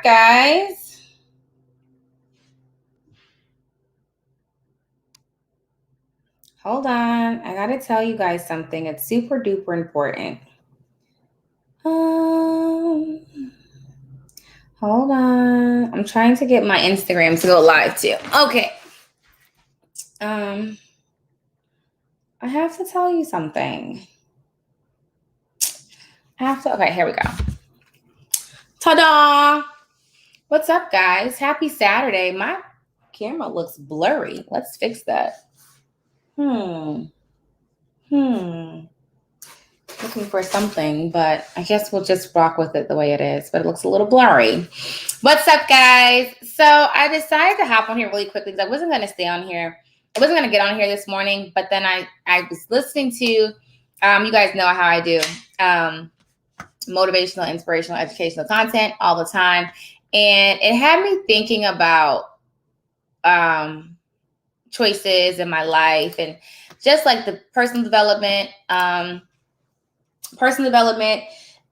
guys? Hold on. I got to tell you guys something. It's super duper important. Hold on. I'm trying to get my Instagram to go live too. Okay. I have to tell you something. Okay, here we go. Ta-da! What's up, guys? Happy Saturday. My camera looks blurry. Let's fix that. Looking for something, but I guess we'll just rock with it the way it is, but it looks a little blurry. What's up, guys? So I decided to hop on here really quickly because I wasn't going to stay on here. I wasn't going to get on here this morning, but then I was listening to, you guys know how I do motivational, inspirational, educational content all the time. And it had me thinking about choices in my life and just like the personal development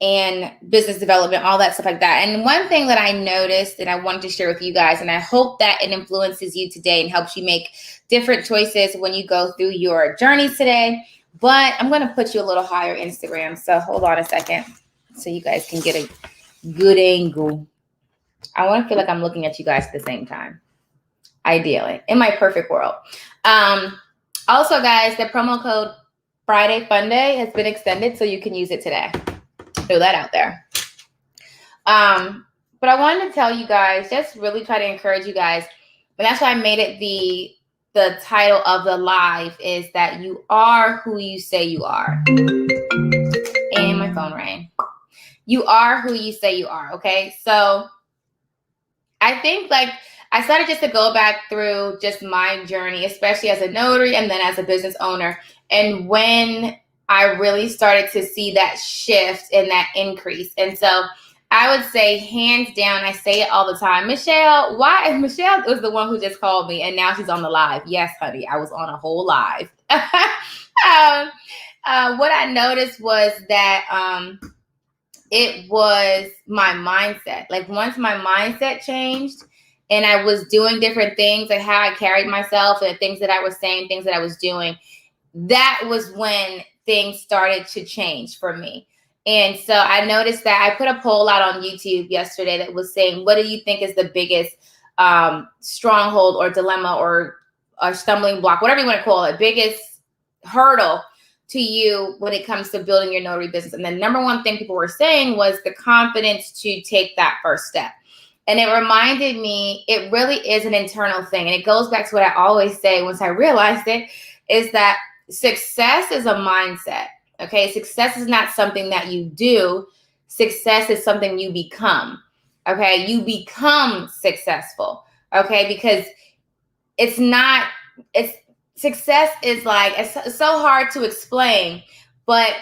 and business development, all that stuff like that. And one thing that I noticed that I wanted to share with you guys, and I hope that it influences you today and helps you make different choices when you go through your journeys today. But I'm going to put you a little higher Instagram. So hold on a second so you guys can get a good angle. I want to feel like I'm looking at you guys at the same time. Ideally, in my perfect world. Also, guys, the promo code Friday Fun Day has been extended, so you can use it today. Throw that out there. But I wanted to tell you guys, just really try to encourage you guys, and that's why I made it the title of the live is that you are who you say you are. And my phone rang. You are who you say you are, okay? So I think I started just to go back through just my journey, especially as a notary and then as a business owner. And when I really started to see that shift and that increase. And so I would say hands down, I say it all the time, Michelle was the one who just called me and now she's on the live. Yes, honey, I was on a whole live. What I noticed was that it was my mindset. Like once my mindset changed and I was doing different things, like how I carried myself and the things that I was saying, things that I was doing, that was when things started to change for me. And so I noticed that I put a poll out on YouTube yesterday that was saying, what do you think is the biggest stronghold or dilemma or stumbling block, whatever you want to call it, biggest hurdle to you when it comes to building your notary business? And the number one thing people were saying was the confidence to take that first step. And it reminded me, it really is an internal thing. And it goes back to what I always say once I realized it, is that success is a mindset. Okay. Success is not something that you do. Success is something you become. Okay. You become successful. Okay. Because success is it's so hard to explain, but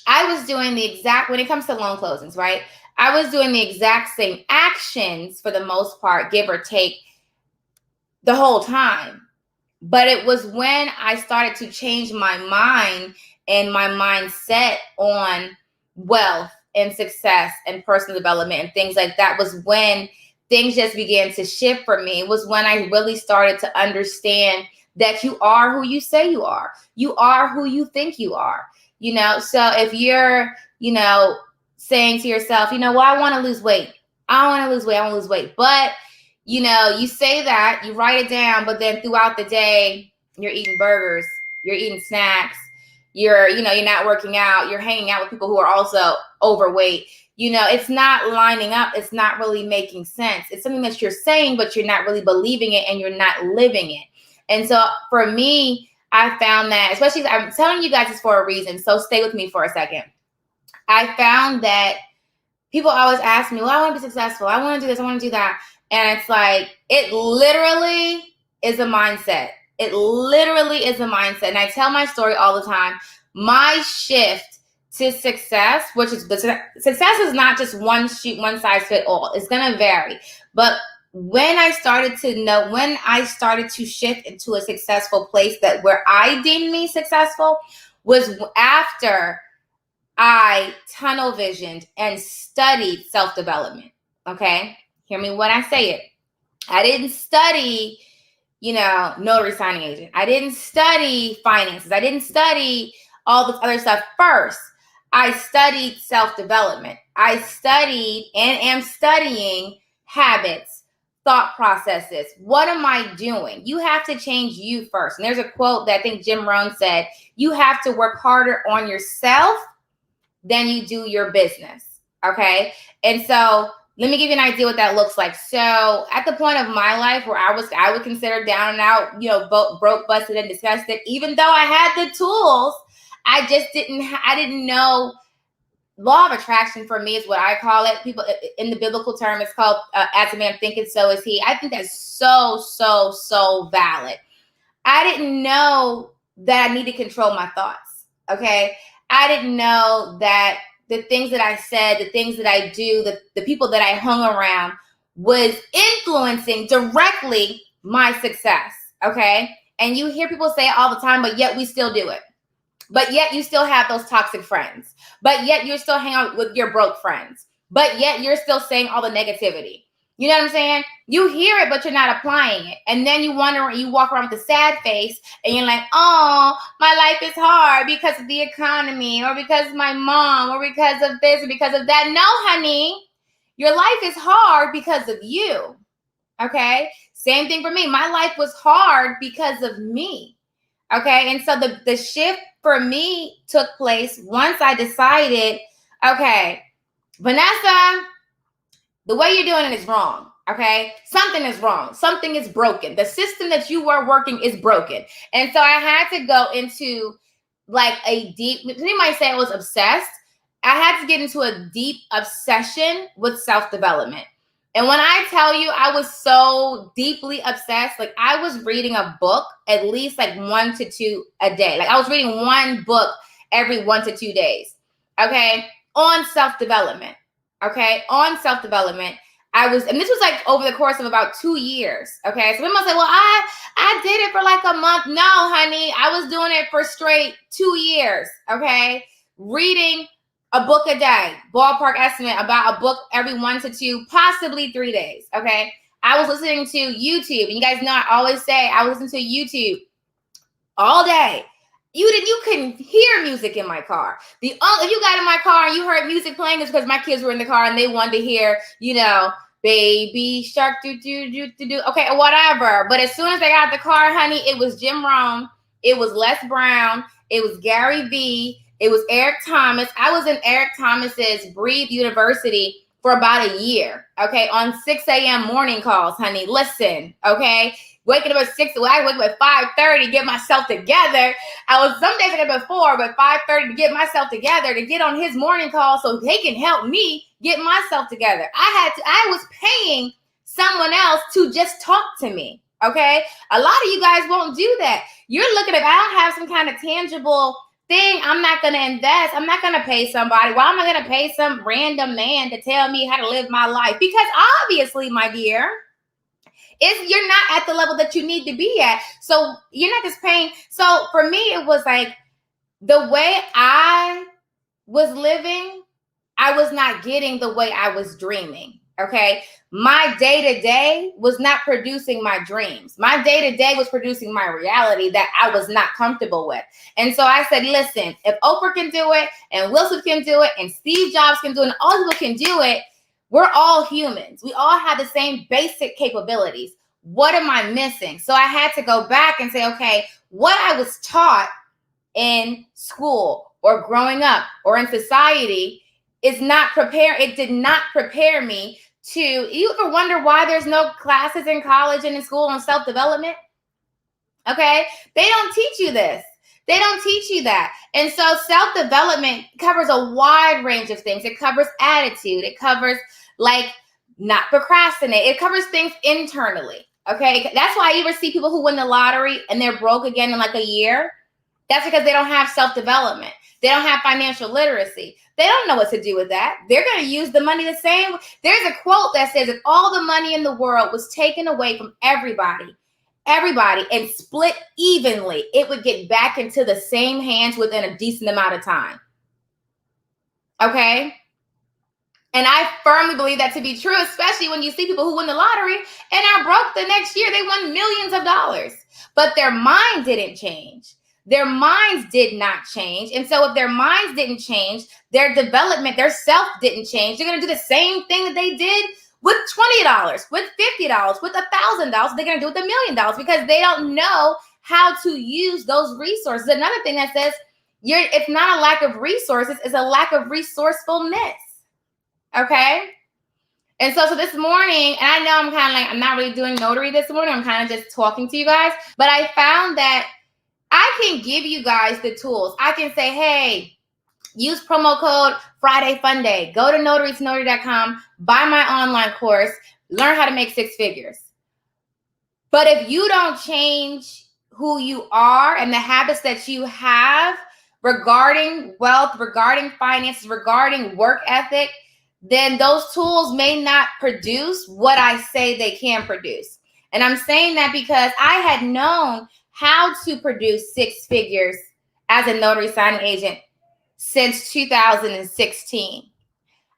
I was doing when it comes to loan closings, right? I was doing the exact same actions for the most part, give or take, the whole time. But it was when I started to change my mind and my mindset on wealth and success and personal development and things like that was when things just began to shift for me. It was when I really started to understand that you are who you say you are. You are who you think you are. So if you're, saying to yourself, well, I want to lose weight. I want to lose weight. But you say that, you write it down, but then throughout the day, you're eating burgers, you're eating snacks, you're not working out, you're hanging out with people who are also overweight. It's not lining up. It's not really making sense. It's something that you're saying, but you're not really believing it and you're not living it. And so for me, I found that, especially, I'm telling you guys this for a reason. So stay with me for a second. I found that people always ask me, well, I want to be successful. I want to do this. I want to do that. And it's like, it literally is a mindset. It literally is a mindset. And I tell my story all the time. My shift to success, success is not just one size fit all. It's going to vary. But when I started to shift into a successful place where I deemed me successful was after I tunnel visioned and studied self-development. Okay. Hear me when I say it. I didn't study, notary signing agent. I didn't study finances. I didn't study all this other stuff first. I studied self-development. I studied and am studying habits, thought processes. What am I doing? You have to change you first. And there's a quote that I think Jim Rohn said, you have to work harder on yourself than you do your business. Okay. And so let me give you an idea what that looks like. So at the point of my life where I would consider down and out, broke, busted, and disgusted, even though I had the tools, I didn't know. Law of attraction for me is what I call it. People in the biblical term, it's called as a man thinketh, so is he. I think that's so valid. I didn't know that I need to control my thoughts. Okay. I didn't know that the things that I said, the things that I do, the people that I hung around was influencing directly my success. Okay. And you hear people say it all the time, but yet we still do it. But yet you still have those toxic friends. But yet you're still hanging out with your broke friends. But yet you're still saying all the negativity. You know what I'm saying? You hear it, but you're not applying it. And then you walk around with a sad face and you're like, oh, my life is hard because of the economy or because of my mom or because of this or because of that. No, honey, your life is hard because of you. Okay? Same thing for me. My life was hard because of me. Okay? And so the shift for me took place once I decided, okay, Vanessa, the way you're doing it is wrong. Okay. Something is wrong. Something is broken. The system that you were working is broken. And so I had to go into like a deep, somebody might say I was obsessed. I had to get into a deep obsession with self-development. And when I tell you I was so deeply obsessed, like I was reading a book at least like 1 to 2 a day. Like I was reading one book every 1 to 2 days. Okay. On self-development. Okay. On self-development. And this was like over the course of about 2 years. Okay. So people say, well, I did it for like a month. No, honey, I was doing it for straight 2 years. Okay. Reading a book a day, ballpark estimate about a book every 1 to 2, possibly 3 days. Okay. I was listening to YouTube, and you guys know I always say I was listening to YouTube all day. You couldn't hear music in my car. If you got in my car and you heard music playing, it's because my kids were in the car and they wanted to hear, Baby Shark do. Okay, whatever. But as soon as they got the car, honey, it was Jim Rohn, it was Les Brown, it was Gary Vee, it was Eric Thomas. I was in Eric Thomas's Breathe University for about a year. Okay, on 6 a.m. morning calls, honey. Listen, okay. Waking up at 6, I wake up at 5:30 to get myself together. Some days I get up at 4, but 5:30 to get myself together, to get on his morning call so he can help me get myself together. I was paying someone else to just talk to me. Okay. A lot of you guys won't do that. You're looking at, I don't have some kind of tangible thing. I'm not going to invest. I'm not going to pay somebody. Why am I going to pay some random man to tell me how to live my life? Because obviously, my dear, you're not at the level that you need to be at. So you're not just paying. So for me, it was like the way I was living, I was not getting the way I was dreaming. Okay. My day-to-day was not producing my dreams. My day-to-day was producing my reality that I was not comfortable with. And so I said, listen, if Oprah can do it and Wilson can do it and Steve Jobs can do it and all people can do it, we're all humans. We all have the same basic capabilities. What am I missing? So I had to go back and say, okay, what I was taught in school or growing up or in society it did not prepare me to, you ever wonder why there's no classes in college and in school on self-development? Okay. They don't teach you this. They don't teach you that. And so self-development covers a wide range of things. It covers attitude. It covers like not procrastinate. It covers things internally. Okay. That's why you ever see people who win the lottery and they're broke again in like a year. That's because they don't have self-development. They don't have financial literacy. They don't know what to do with that. They're going to use the money the same. There's a quote that says, if all the money in the world was taken away from everybody, and split evenly, it would get back into the same hands within a decent amount of time. Okay? And I firmly believe that to be true, especially when you see people who win the lottery and are broke the next year. They won millions of dollars, but their mind didn't change. Their minds did not change. And so if their minds didn't change, their development, their self didn't change, they're going to do the same thing that they did with $20, with $50, with $1,000. They're going to do it with $1 million because they don't know how to use those resources. Another thing that says it's not a lack of resources, it's a lack of resourcefulness. Okay. And so this morning, and I know I'm kind of like, I'm not really doing notary this morning. I'm kind of just talking to you guys, but I found that I can give you guys the tools. I can say, hey, use promo code Friday Fun Day. Go to notarytonotary.com, buy my online course, learn how to make six figures. But if you don't change who you are and the habits that you have regarding wealth, regarding finances, regarding work ethic, then those tools may not produce what I say they can produce. And I'm saying that because I had known how to produce six figures as a notary signing agent since 2016.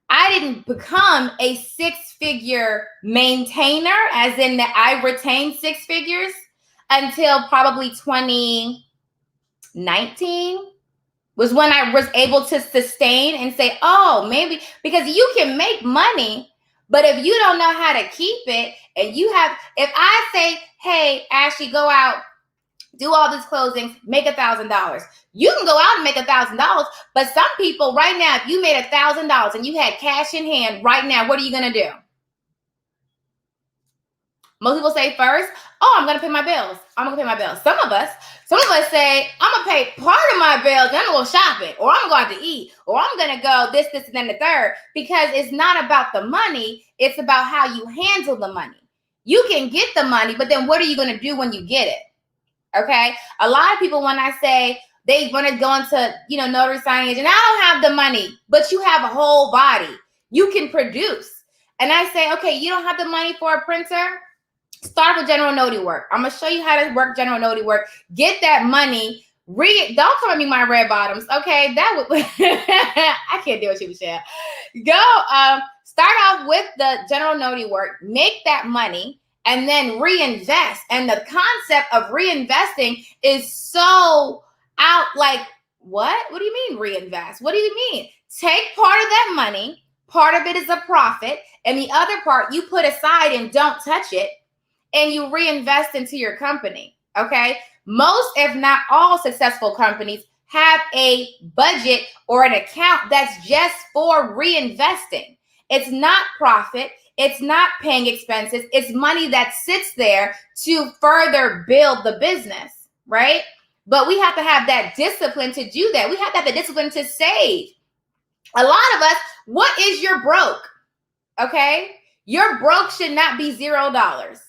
I didn't become a six-figure maintainer, as in that I retained six figures, until probably 2019 was when I was able to sustain and say, oh, maybe, because you can make money, but if you don't know how to keep it, and if I say, hey, Ashley, go out, do all these closings, make $1,000. You can go out and make $1,000, but some people right now, if you made $1,000 and you had cash in hand right now, what are you going to do? Most people say first, oh, I'm going to pay my bills. I'm going to pay my bills. Some of us say, I'm going to pay part of my bills and I'm going to go shopping, or I'm going to eat, or I'm going to go this, and then the third, because it's not about the money. It's about how you handle the money. You can get the money, but then what are you going to do when you get it? Okay. A lot of people, when I say they want to go into, notary signing agent, I don't have the money, but you have a whole body. You can produce. And I say, okay, you don't have the money for a printer? Start with general notary work. I'm going to show you how to work general notary work. Get that money. Don't come at me, my red bottoms. Okay. That would, I can't deal with you, Michelle. Go, start off with the general notary work, make that money, and then reinvest. And the concept of reinvesting is so out, like, what? What do you mean reinvest? What do you mean? Take part of that money, part of it is a profit, and the other part you put aside and don't touch it, and you reinvest into your company, okay? Most, if not all, successful companies have a budget or an account that's just for reinvesting. It's not profit. It's not paying expenses. It's money that sits there to further build the business, right? But we have to have that discipline to do that. We have to have the discipline to save. A lot of us, what is your broke? Okay? Your broke should not be $0.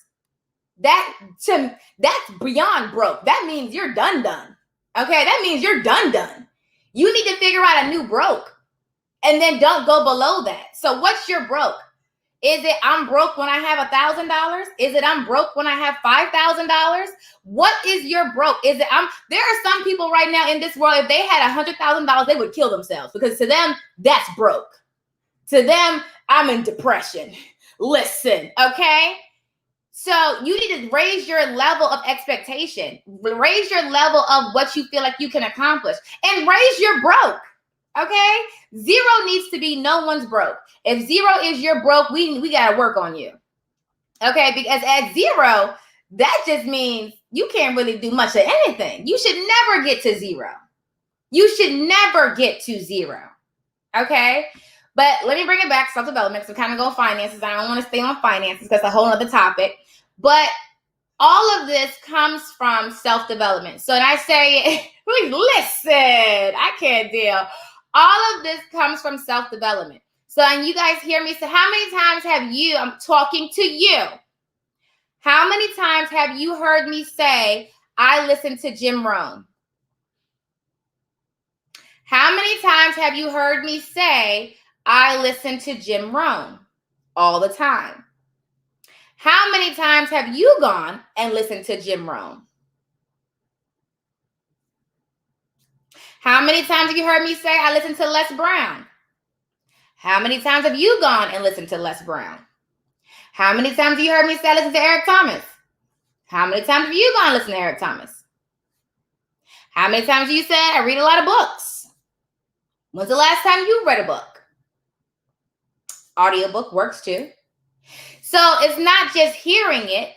That's beyond broke. That means you're done. Okay? That means you're done. You need to figure out a new broke, and then don't go below that. So what's your broke? Is it I'm broke when I have $1,000? Is it I'm broke when I have $5,000? What is your broke? Is it there are some people right now in this world, if they had $100,000, they would kill themselves, because to them, that's broke. To them, I'm in depression. Listen, okay? So you need to raise your level of expectation. Raise your level of what you feel like you can accomplish, and raise your broke. Okay? 0 needs to be no one's broke. If 0 is your broke, we got to work on you. Okay? Because at 0, that just means you can't really do much of anything. You should never get to 0. You should never get to 0. Okay? But let me bring it back, self-development, because we're kind of going finances. I don't want to stay on finances because that's a whole other topic. But all of this comes from self-development. So when I say, please listen, I can't deal. All of this comes from self-development. So, and you guys hear me say, how many times have you, I'm talking to you, how many times have you heard me say, I listen to Jim Rohn? How many times have you heard me say, I listen to Jim Rohn? All the time. How many times have you gone and listened to Jim Rohn? How many times have you heard me say, I listen to Les Brown? How many times have you gone and listened to Les Brown? How many times have you heard me say listen to Eric Thomas? How many times have you gone and listened to Eric Thomas? How many times have you said, I read a lot of books? When's the last time you read a book? Audiobook works too. So it's not just hearing it,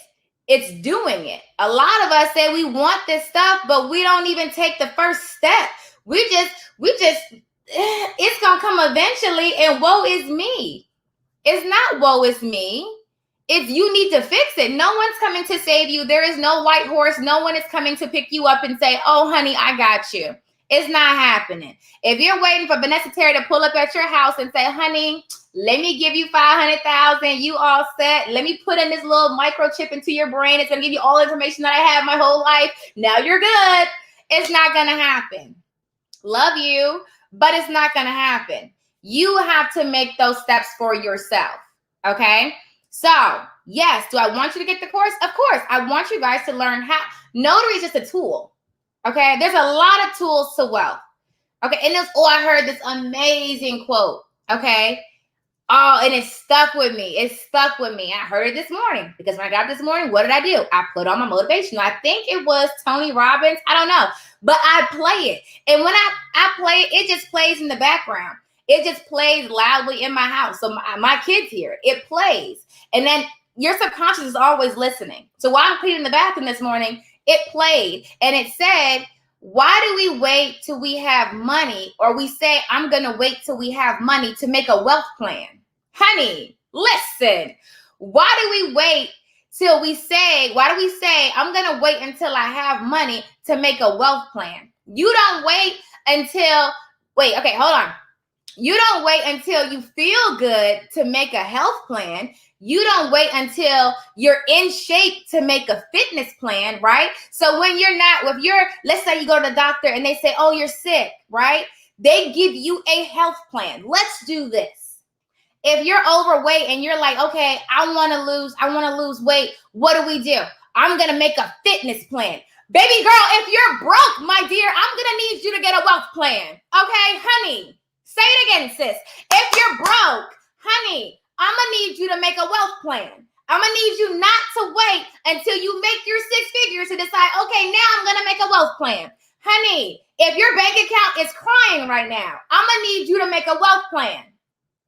it's doing it. A lot of us say we want this stuff, but we don't even take the first step. We just, it's going to come eventually, and woe is me. It's not woe is me. It's you need to fix it. No one's coming to save you. There is no white horse. No one is coming to pick you up and say, oh, honey, I got you. It's not happening. If you're waiting for Vanessa Terry to pull up at your house and say, honey, let me give you $500,000. You all set. Let me put in this little microchip into your brain. It's going to give you all the information that I have my whole life. Now you're good. It's not going to happen. Love you, but it's not going to happen. You have to make those steps for yourself. Okay? So, yes, do I want you to get the course? Of course. I want you guys to learn how. Notary is just a tool. Okay? There's a lot of tools to wealth. Okay? And I heard this amazing quote. Okay? Oh, and it stuck with me. It stuck with me. I heard it this morning because when I got up this morning, what did I do? I put on my motivation. I think it was Tony Robbins. I don't know. But I play it. And when I play it, it just plays in the background. It just plays loudly in my house. So my kids hear it. It plays. And then your subconscious is always listening. So while I'm cleaning the bathroom this morning, it played. And it said, why do we wait till we have money? Or we say, I'm going to wait till we have money to make a wealth plan. Honey, listen. Why do we wait till why do we say, I'm going to wait until I have money to make a wealth plan? You don't wait okay, hold on. You don't wait until you feel good to make a health plan. You don't wait until you're in shape to make a fitness plan, right? So let's say you go to the doctor and they say, oh, you're sick, right? They give you a health plan. Let's do this. If you're overweight and you're like, okay, I want to lose weight. What do? I'm going to make a fitness plan. Baby girl, if you're broke, my dear, I'm going to need you to get a wealth plan. Okay, honey, say it again, sis. If you're broke, honey, I'm going to need you to make a wealth plan. I'm going to need you not to wait until you make your 6 figures to decide, okay, now I'm going to make a wealth plan. Honey, if your bank account is crying right now, I'm going to need you to make a wealth plan.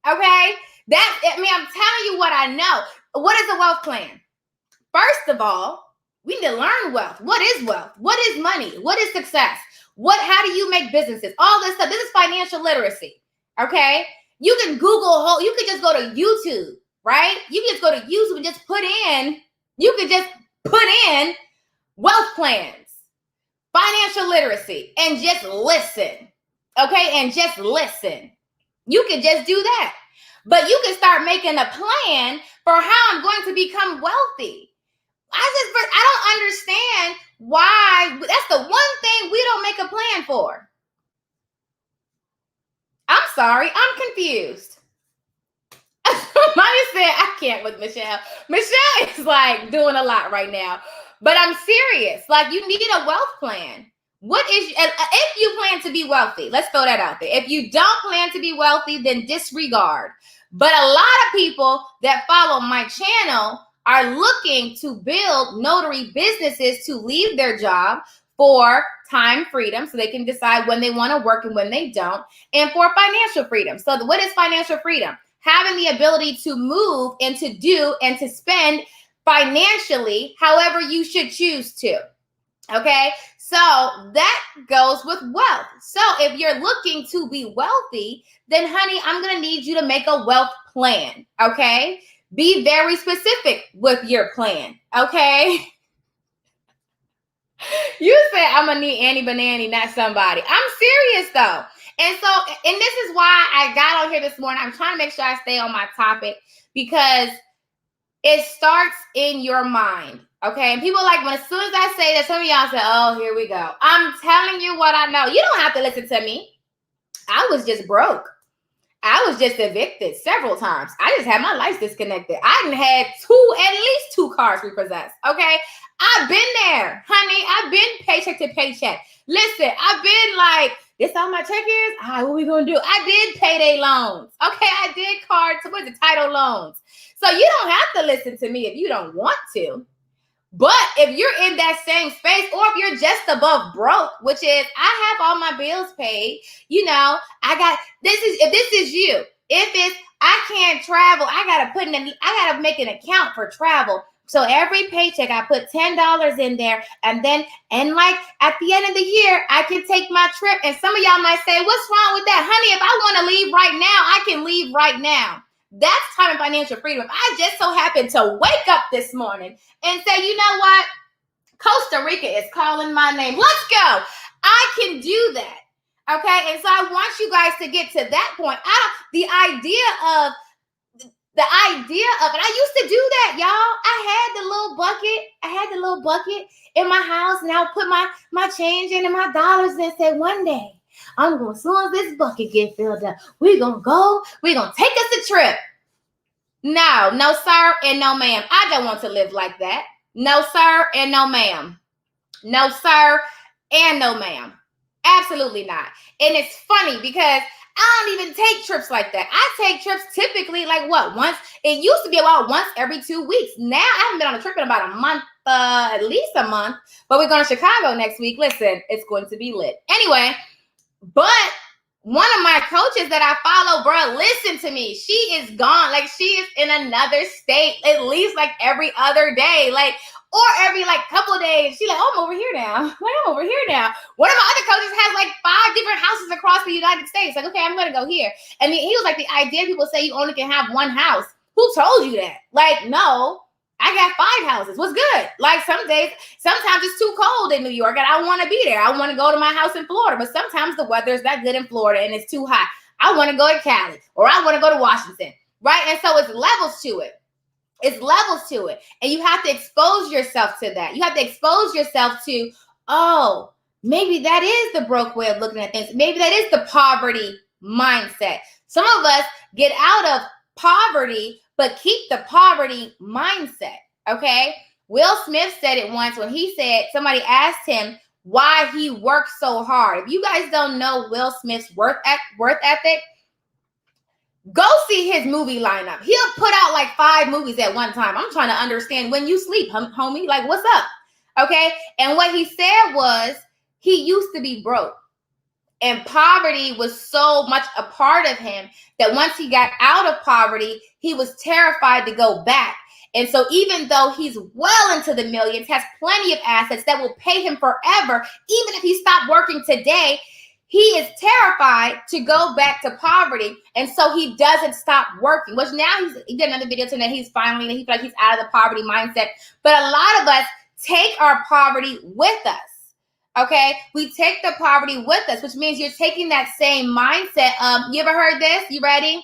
Okay? I'm telling you what I know. What is a wealth plan? First of all, we need to learn wealth. What is wealth? What is money? What is success? How do you make businesses? All this stuff. This is financial literacy. Okay? You can you can just go to YouTube, right? You can just go to YouTube and just put in wealth plans, financial literacy, and just listen. Okay? And just listen. You can just do that. But you can start making a plan for how I'm going to become wealthy. I don't understand why. That's the one thing we don't make a plan for. I'm sorry. I'm confused. Maya said, I can't with Michelle. Michelle is like doing a lot right now. But I'm serious. Like, you need a wealth plan. If you plan to be wealthy, let's throw that out there. If you don't plan to be wealthy, then disregard. But a lot of people that follow my channel are looking to build notary businesses to leave their job for time freedom so they can decide when they want to work and when they don't, and for financial freedom. So what is financial freedom? Having the ability to move and to do and to spend financially however you should choose to. Okay, so that goes with wealth. So if you're looking to be wealthy, then honey, I'm going to need you to make a wealth plan. Okay, be very specific with your plan. Okay. You said I'm going to need Annie Banani, not somebody. I'm serious though. And this is why I got on here this morning. I'm trying to make sure I stay on my topic because it starts in your mind. Okay, and people as soon as I say that, some of y'all say, oh, here we go. I'm telling you what I know. You don't have to listen to me. I was just broke. I was just evicted several times. I just had my lights disconnected. I done had at least two cars repossessed. Okay. I've been there, honey. I've been paycheck to paycheck. Listen, I've been like, this all my check is? All right, what we gonna do? I did payday loans. Okay, I did cards, what's the title loans. So you don't have to listen to me if you don't want to. But if you're in that same space, or if you're just above broke, which is I have all my bills paid, you know, if this is you, if it's I can't travel, I gotta make an account for travel. So every paycheck I put $10 in there, and like at the end of the year, I can take my trip. And some of y'all might say, what's wrong with that? Honey, if I want to leave right now, I can leave right now. That's time and financial freedom. I just so happened to wake up this morning and say, you know what? Costa Rica is calling my name. Let's go. I can do that. Okay. And so I want you guys to get to that point. The idea of, and I used to do that, y'all. I had the little bucket in my house, and I would put my change in and my dollars and say, one day, as soon as this bucket get filled up, we're going to take us a trip. No, sir, and no, ma'am. I don't want to live like that. No, sir, and no, ma'am. No, sir, and no, ma'am. Absolutely not. And it's funny because I don't even take trips like that. I take trips typically once. It used to be about once every 2 weeks. Now I haven't been on a trip in about a month, at least a month. But we're going to Chicago next week. Listen, it's going to be lit. Anyway, but one of my coaches that I follow, bro, listen to me. She is gone. She is in another state at least every other day. Or every couple of days. She's I'm over here now. I'm over here now. One of my other coaches has 5 different houses across the United States. Okay, I'm going to go here. And he was the idea people say you only can have one house. Who told you that? No, I got 5 houses. What's good? Some days, sometimes it's too cold in New York and I want to be there. I want to go to my house in Florida, but sometimes the weather is that good in Florida and it's too hot. I want to go to Cali or I want to go to Washington, right? And so it's levels to it. It's levels to it. And you have to expose yourself to that. You have to expose yourself to, oh, maybe that is the broke way of looking at things. Maybe that is the poverty mindset. Some of us get out of poverty, but keep the poverty mindset, okay? Will Smith said it once when he said, somebody asked him why he worked so hard. If you guys don't know Will Smith's work ethic, go see his movie lineup. He'll put out 5 movies at one time. I'm trying to understand when you sleep, homie. What's up? Okay. And what he said was he used to be broke. And poverty was so much a part of him that once he got out of poverty, he was terrified to go back. And so even though he's well into the millions, has plenty of assets that will pay him forever, even if he stopped working today, he is terrified to go back to poverty. And so he doesn't stop working, which now he did another video today. He feels like he's out of the poverty mindset. But a lot of us take our poverty with us. Okay. We take the poverty with us, which means you're taking that same mindset. You ever heard this? You ready?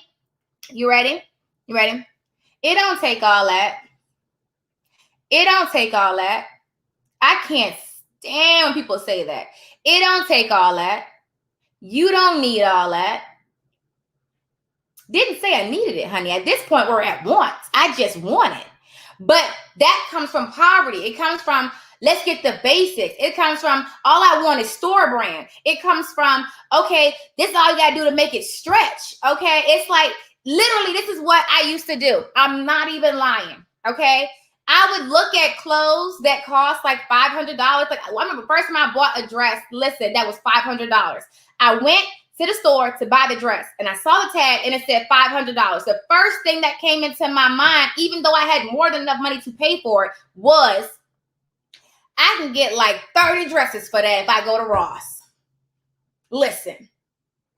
You ready? You ready? It don't take all that. It don't take all that. I can't stand when people say that. It don't take all that. You don't need all that. Didn't say I needed it, honey. At this point, we're at wants. I just want it. But that comes from poverty. It comes from, let's get the basics. It comes from, all I want is store brand. It comes from, okay, this is all you got to do to make it stretch. Okay. It's literally, this is what I used to do. I'm not even lying. Okay. I would look at clothes that cost $500. I remember the first time I bought a dress, listen, that was $500. I went to the store to buy the dress and I saw the tag and it said $500. The first thing that came into my mind, even though I had more than enough money to pay for it, was I can get 30 dresses for that if I go to Ross. Listen,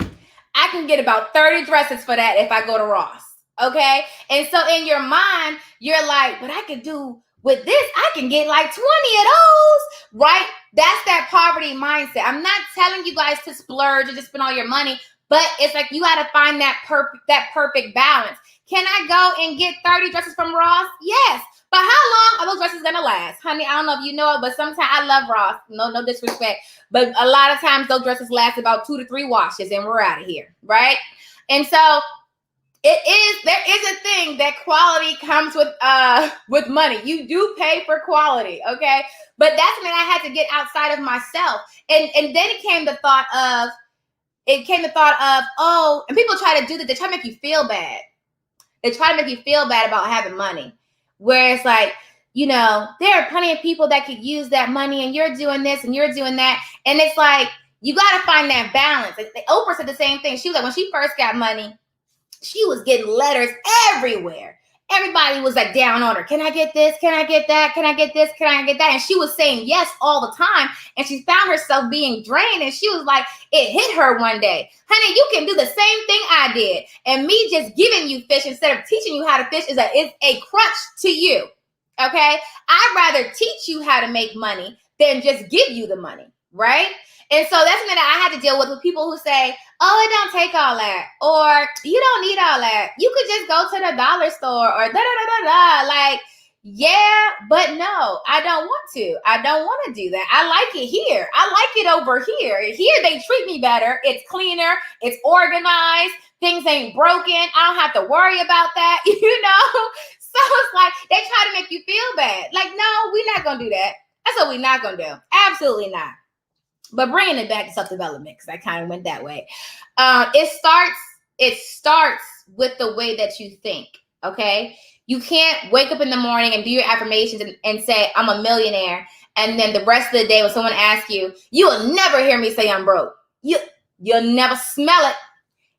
I can get about 30 dresses for that if I go to Ross. Okay. And so in your mind, you're but I could do with this, I can get 20 of those, right? That's that poverty mindset. I'm not telling you guys to splurge or just spend all your money, but it's you got to find that perfect balance. Can I go and get 30 dresses from Ross? Yes. But how long are those dresses going to last? Honey, I don't know if you know it, but sometimes I love Ross. No disrespect. But a lot of times those dresses last about 2 to 3 washes and we're out of here, right? And so there is a thing that quality comes with money. You do pay for quality, okay? But that's when I had to get outside of myself. And then it came the thought of, oh, and people try to do that, they try to make you feel bad. They try to make you feel bad about having money. Where it's like, there are plenty of people that could use that money, and you're doing this and you're doing that. And it's like, you got to find that balance. Oprah said the same thing. She was like, when she first got money, she was getting letters everywhere. Everybody was like down on her. Can I get this? Can I get that? Can I get this? Can I get that? And she was saying yes all the time. And she found herself being drained. And she was like, it hit her one day. Honey, you can do the same thing I did. And me just giving you fish instead of teaching you how to fish is a crutch to you. Okay? I'd rather teach you how to make money than just give you the money. Right? And so that's something that I had to deal with people who say, oh, it don't take all that, or you don't need all that. You could just go to the dollar store or da-da-da-da-da. Like, yeah, but no, I don't want to. I don't want to do that. I like it here. I like it over here. Here, they treat me better. It's cleaner. It's organized. Things ain't broken. I don't have to worry about that, So it's like, they try to make you feel bad. Like, no, we're not going to do that. That's what we're not going to do. Absolutely not. But bringing it back to self-development, because I kind of went that way. It starts with the way that you think, okay? You can't wake up in the morning and do your affirmations and say, I'm a millionaire. And then the rest of the day when someone asks you, you will never hear me say I'm broke. You'll never smell it.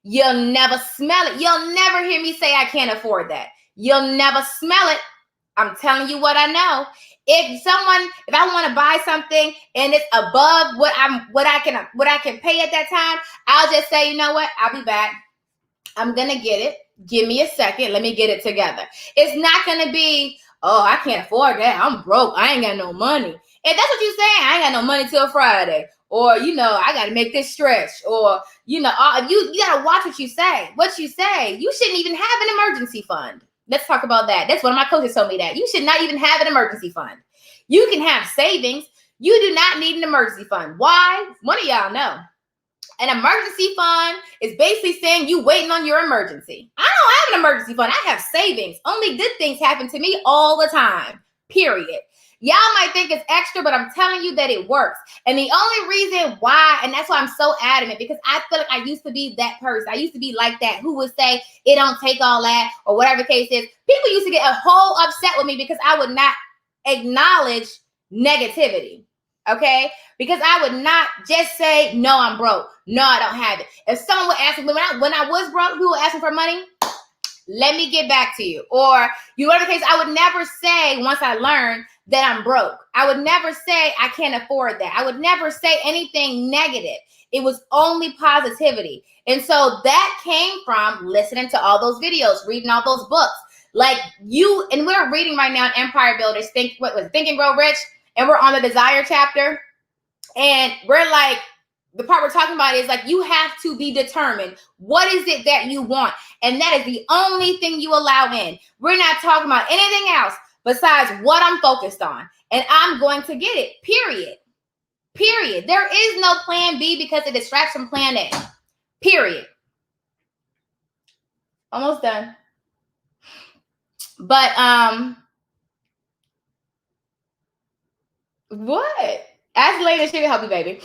You'll never smell it. You'll never hear me say I can't afford that. You'll never smell it. I'm telling you what I know. If I want to buy something and it's above what I can pay at that time, I'll just say, you know what? I'll be back. I'm going to get it. Give me a second. Let me get it together. It's not going to be, oh, I can't afford that. I'm broke. I ain't got no money. If that's what you're saying, I ain't got no money till Friday. Or, I got to make this stretch. Or, you got to watch what you say. What you say. You shouldn't even have an emergency fund. Let's talk about that. That's one of my coaches told me that. You should not even have an emergency fund. You can have savings. You do not need an emergency fund. Why? One of y'all know. An emergency fund is basically saying you waiting on your emergency. I don't have an emergency fund. I have savings. Only good things happen to me all the time. Period. Y'all might think it's extra, but I'm telling you that it works. And the only reason why, and that's why I'm so adamant, because I feel like I used to be that person. I used to be like that, who would say it don't take all that, or whatever the case is. People used to get a whole upset with me because I would not acknowledge negativity. Okay? Because I would not just say, no, I'm broke. No, I don't have it. If someone would ask me, when I was broke, who would ask me for money? Let me get back to you. Or whatever the case, I would never say, once I learned that I'm broke, I would never say I can't afford that. I would never say anything negative. It was only positivity. And so that came from listening to all those videos, reading all those books. Like and we're reading right now Empire Builders, Think and Grow Rich, and we're on the desire chapter. And we're like, the part we're talking about is like, you have to be determined. What is it that you want? And that is the only thing you allow in. We're not talking about anything else besides what I'm focused on. And I'm going to get it, period. Period. There is no plan B because it distracts from plan A. Period. Almost done. But, what? Ask Lena, she can help you, baby.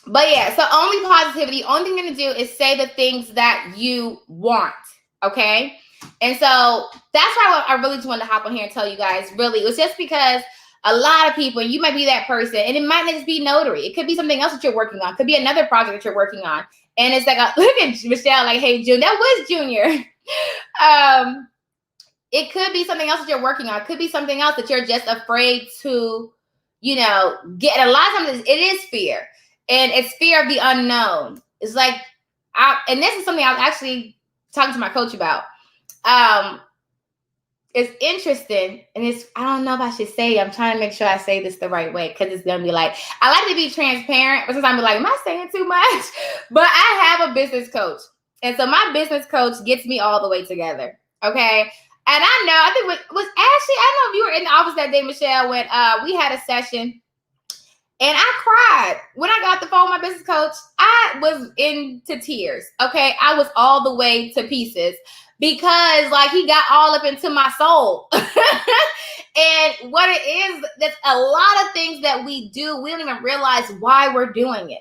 But yeah, so only positivity. Only thing you're going to do is say the things that you want. Okay? And so that's why I really just wanted to hop on here and tell you guys, really, it was just because a lot of people, you might be that person, and it might not just be notary. It could be something else that you're working on. It could be another project that you're working on. And it's like, look at Michelle, like, hey, June, that was Junior. It could be something else that you're working on. It could be something else that you're just afraid to, get. A lot of times it is fear. And it's fear of the unknown. It's like, and this is something I was actually talking to my coach about. It's interesting, and I don't know if I should say, I'm trying to make sure I say this the right way, because it's going to be like, I like to be transparent, but sometimes I'm like, am I saying too much? But I have a business coach. And so my business coach gets me all the way together. Okay. And I think it was Ashley, I don't know if you were in the office that day, Michelle, when we had a session. And I cried. When I got the phone with my business coach, I was into tears. Okay. I was all the way to pieces because like he got all up into my soul. And what it is, that's a lot of things that we do, we don't even realize why we're doing it.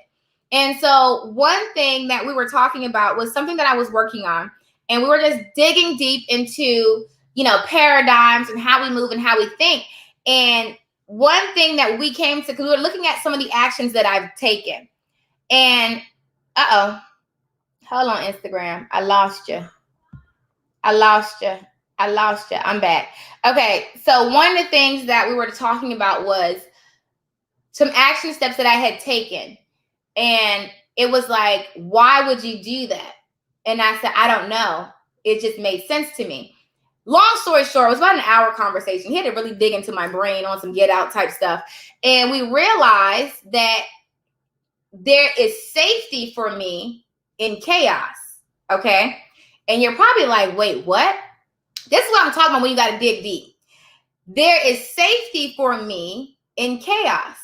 And so one thing that we were talking about was something that I was working on. And we were just digging deep into, paradigms and how we move and how we think. And one thing that we came to, because we were looking at some of the actions that I've taken. And, hold on, Instagram. I lost you. I'm back. Okay, so one of the things that we were talking about was some action steps that I had taken. And it was like, why would you do that? And I said, I don't know. It just made sense to me. Long story short, it was about an hour conversation. He had to really dig into my brain on some get out type stuff. And we realized that there is safety for me in chaos. Okay. And you're probably like, wait, what? This is what I'm talking about when you got to dig deep. There is safety for me in chaos.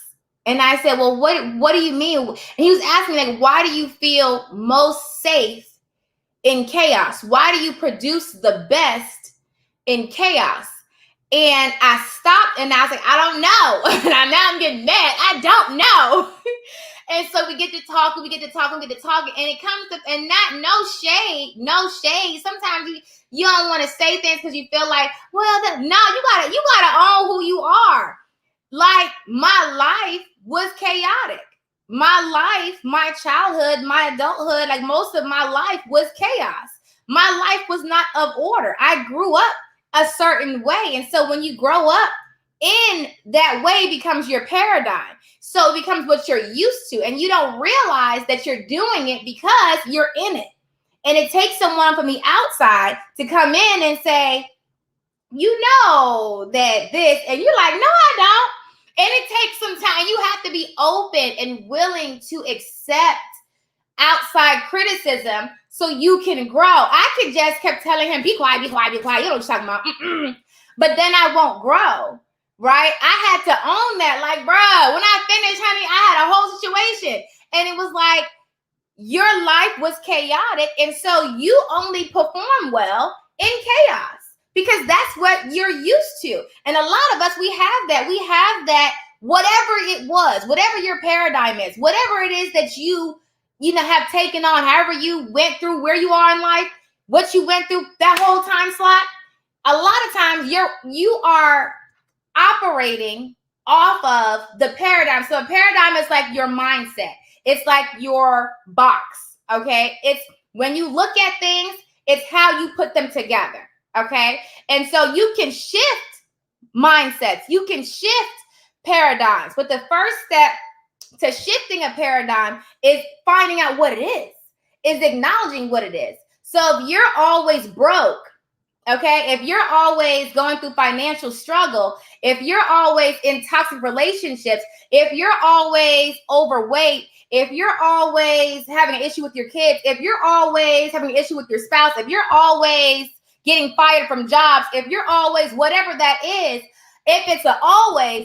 And I said, well, what do you mean? And he was asking me, like, why do you feel most safe in chaos? Why do you produce the best in chaos? And I stopped and I was like, I don't know. And now I'm getting mad. I don't know. And so we get to talking, and it comes to, and not no shade. Sometimes you don't want to say things because you feel like, well, no, you gotta own who you are. Like my life was chaotic. My life, my childhood, my adulthood, like most of my life was chaos. My life was not of order. I grew up a certain way. And so when you grow up in that way, becomes your paradigm. So it becomes what you're used to. And you don't realize that you're doing it because you're in it. And it takes someone from the outside to come in and say, you know that this, and you're like, no, I don't. And it takes some time. You have to be open and willing to accept outside criticism so you can grow. I could just kept telling him, be quiet. You know what you're talking about. But then I won't grow, right? I had to own that. Like, bro, when I finished, honey, I had a whole situation. And it was like, your life was chaotic. And so you only perform well in chaos, because that's what you're used to. And a lot of us, we have that, whatever it was, whatever your paradigm is, whatever it is that you have taken on, however you went through where you are in life, what you went through that whole time slot. A lot of times you are operating off of the paradigm. So a paradigm is like your mindset. It's like your box. Okay. It's when you look at things, it's how you put them together. Okay. And so you can shift mindsets, you can shift paradigms. But the first step to shifting a paradigm is finding out what it is acknowledging what it is. So if you're always broke, okay, if you're always going through financial struggle, if you're always in toxic relationships, if you're always overweight, if you're always having an issue with your kids, if you're always having an issue with your spouse, if you're always getting fired from jobs, if you're always whatever that is, if it's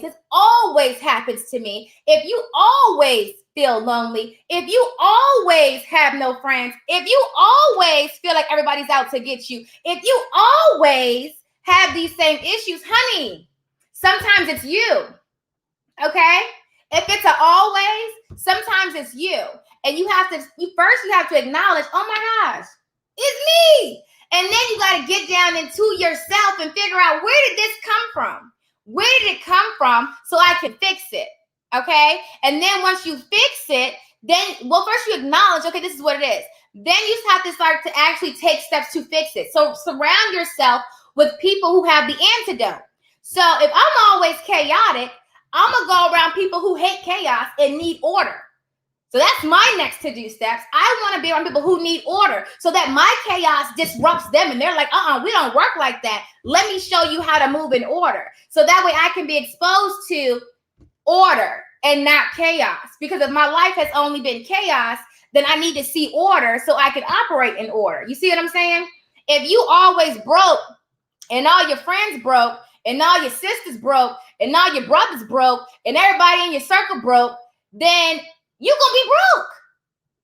this always happens to me, if you always feel lonely, if you always have no friends, if you always feel like everybody's out to get you, if you always have these same issues, honey, sometimes it's you, okay? If it's an always, sometimes it's you. And you have to acknowledge, oh my gosh, it's me. And then you got to get down into yourself and figure out, where did this come from? Where did it come from so I can fix it? Okay. And then once you fix it, first you acknowledge, okay, this is what it is. Then you have to start to actually take steps to fix it. So surround yourself with people who have the antidote. So if I'm always chaotic, I'm going to go around people who hate chaos and need order. So that's my next to-do steps. I want to be around people who need order so that my chaos disrupts them. And they're like, we don't work like that. Let me show you how to move in order. So that way I can be exposed to order and not chaos. Because if my life has only been chaos, then I need to see order so I can operate in order. You see what I'm saying? If you always broke and all your friends broke and all your sisters broke and all your brothers broke and everybody in your circle broke, then you're going to be broke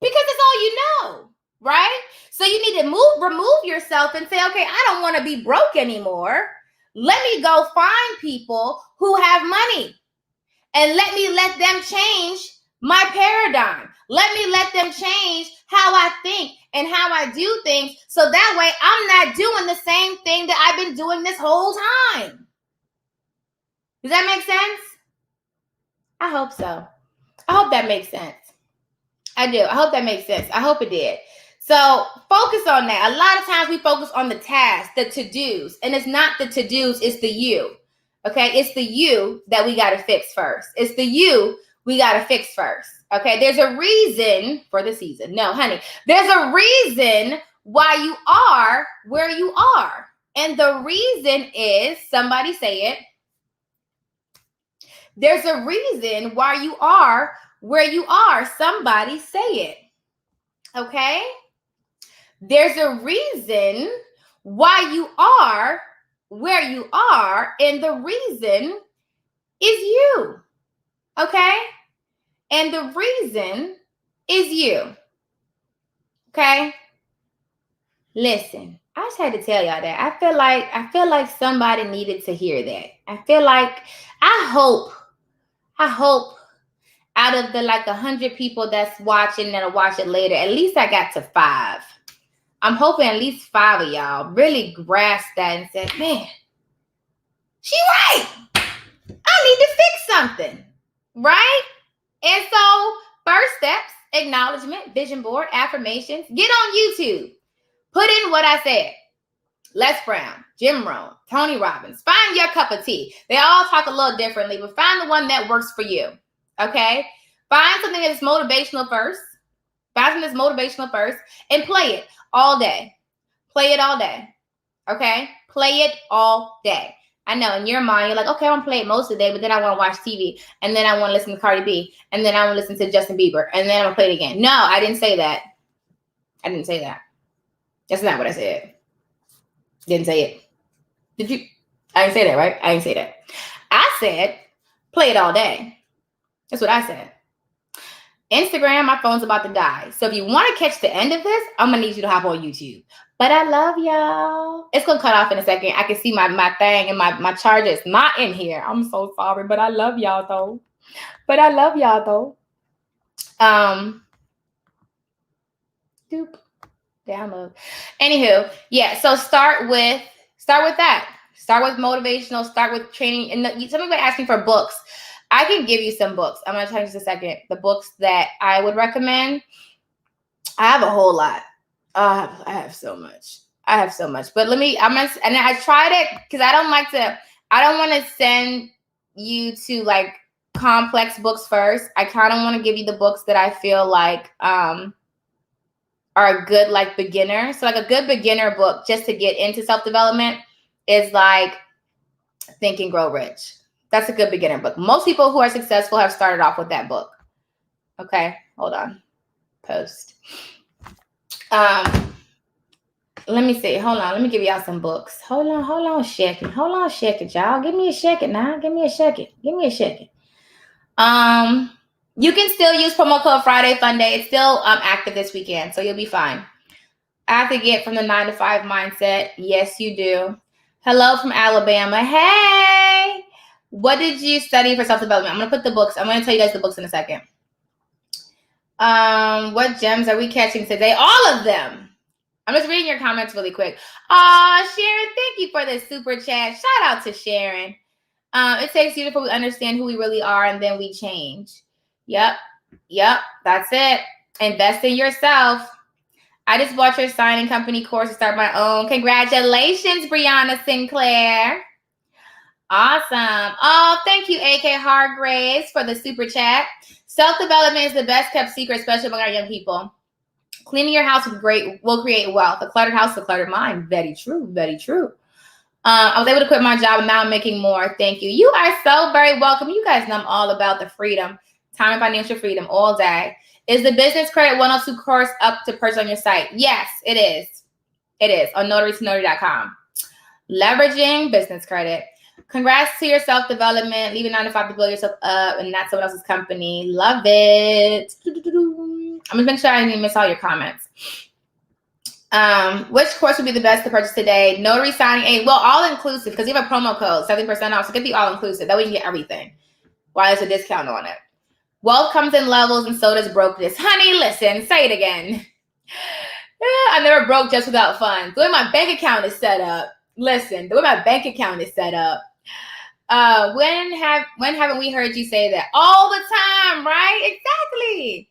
because that's all you know, right? So you need to remove yourself and say, okay, I don't want to be broke anymore. Let me go find people who have money and let them change my paradigm. Let them change how I think and how I do things. So that way I'm not doing the same thing that I've been doing this whole time. Does that make sense? I hope so. I hope that makes sense. I do. I hope that makes sense. I hope it did. So focus on that. A lot of times we focus on the tasks, the to-dos, and it's not the to-dos, it's the you. Okay, it's the you that we got to fix first. It's the you we got to fix first. Okay, there's a reason for the season. No, honey, there's a reason why you are where you are. And the reason is, somebody say it, there's a reason why you are where you are. Somebody say it. Okay? There's a reason why you are where you are, and the reason is you. Okay? And the reason is you. Okay? Listen, I just had to tell y'all that. I feel like somebody needed to hear that. I hope out of the 100 people that's watching that'll watch it later, at least I got to 5. I'm hoping at least 5 of y'all really grasped that and said, man, she right. I need to fix something, right? And so first steps, acknowledgement, vision board, affirmations. Get on YouTube. Put in what I said. Les Brown, Jim Rohn, Tony Robbins. Find your cup of tea. They all talk a little differently, but find the one that works for you. Okay? Find something that's motivational first. And play it all day. Play it all day. Okay? Play it all day. I know in your mind, you're like, okay, I want to play it most of the day, but then I want to watch TV, and then I want to listen to Cardi B, and then I want to listen to Justin Bieber, and then I'm going to play it again. No, I didn't say that. That's not what I said. Didn't say it. Did you? I didn't say that, right? I didn't say that. I said, play it all day. That's what I said. Instagram, my phone's about to die. So if you want to catch the end of this, I'm going to need you to hop on YouTube. But I love y'all. It's going to cut off in a second. I can see my thing and my charger is not in here. I'm so sorry, but I love y'all though. Download. Anywho, yeah, so start with that. Start with motivational, start with training. And somebody asking for books. I can give you some books. I'm going to tell you just a second. The books that I would recommend. I have a whole lot. I have so much. But I tried it because I don't want to send you to complex books first. I kind of want to give you the books that I feel like are a good beginner. So a good beginner book just to get into self-development is Think and Grow Rich. That's a good beginner book. Most people who are successful have started off with that book. Okay, hold on. Post. Let me see. Hold on. Let me give y'all some books. Hold on, second, y'all. Give me a second now. Give me a second. You can still use promo code Friday Fun Day. It's still active this weekend, so you'll be fine. I have to get from the 9 to 5 mindset. Yes, you do. Hello from Alabama. Hey, what did you study for self-development? I'm going to put the books. I'm going to tell you guys the books in a second. What gems are we catching today? All of them. I'm just reading your comments really quick. Sharon, thank you for the super chat. Shout out to Sharon. It takes years before we understand who we really are, and then we change. Yep, that's it. Invest in yourself. I just bought your signing company course to start my own. Congratulations, Brianna Sinclair. Awesome. Oh, thank you, AK Hargraves, for the super chat. Self-development is the best kept secret, especially among our young people. Cleaning your house will create wealth. A cluttered house, a cluttered mind. Very true. I was able to quit my job and now I'm making more. Thank you. You are so very welcome. You guys know I'm all about the freedom. Time and financial freedom all day. Is the Business Credit 102 course up to purchase on your site? Yes, it is. On notarytonotary.com. Leveraging business credit. Congrats to your self-development, leaving 9 to 5 to build yourself up and not someone else's company. Love it. I'm gonna make sure I didn't miss all your comments. Which course would be the best to purchase today? Notary signing, well, all inclusive, because you have a promo code, 70% off. So get the all inclusive. That way you can get everything. Why there's a discount on it. Wealth comes in levels and so does brokenness. Honey, listen, say it again. I never broke just without funds. The way my bank account is set up. Listen, the way my bank account is set up. When haven't we heard you say that? All the time, right? Exactly.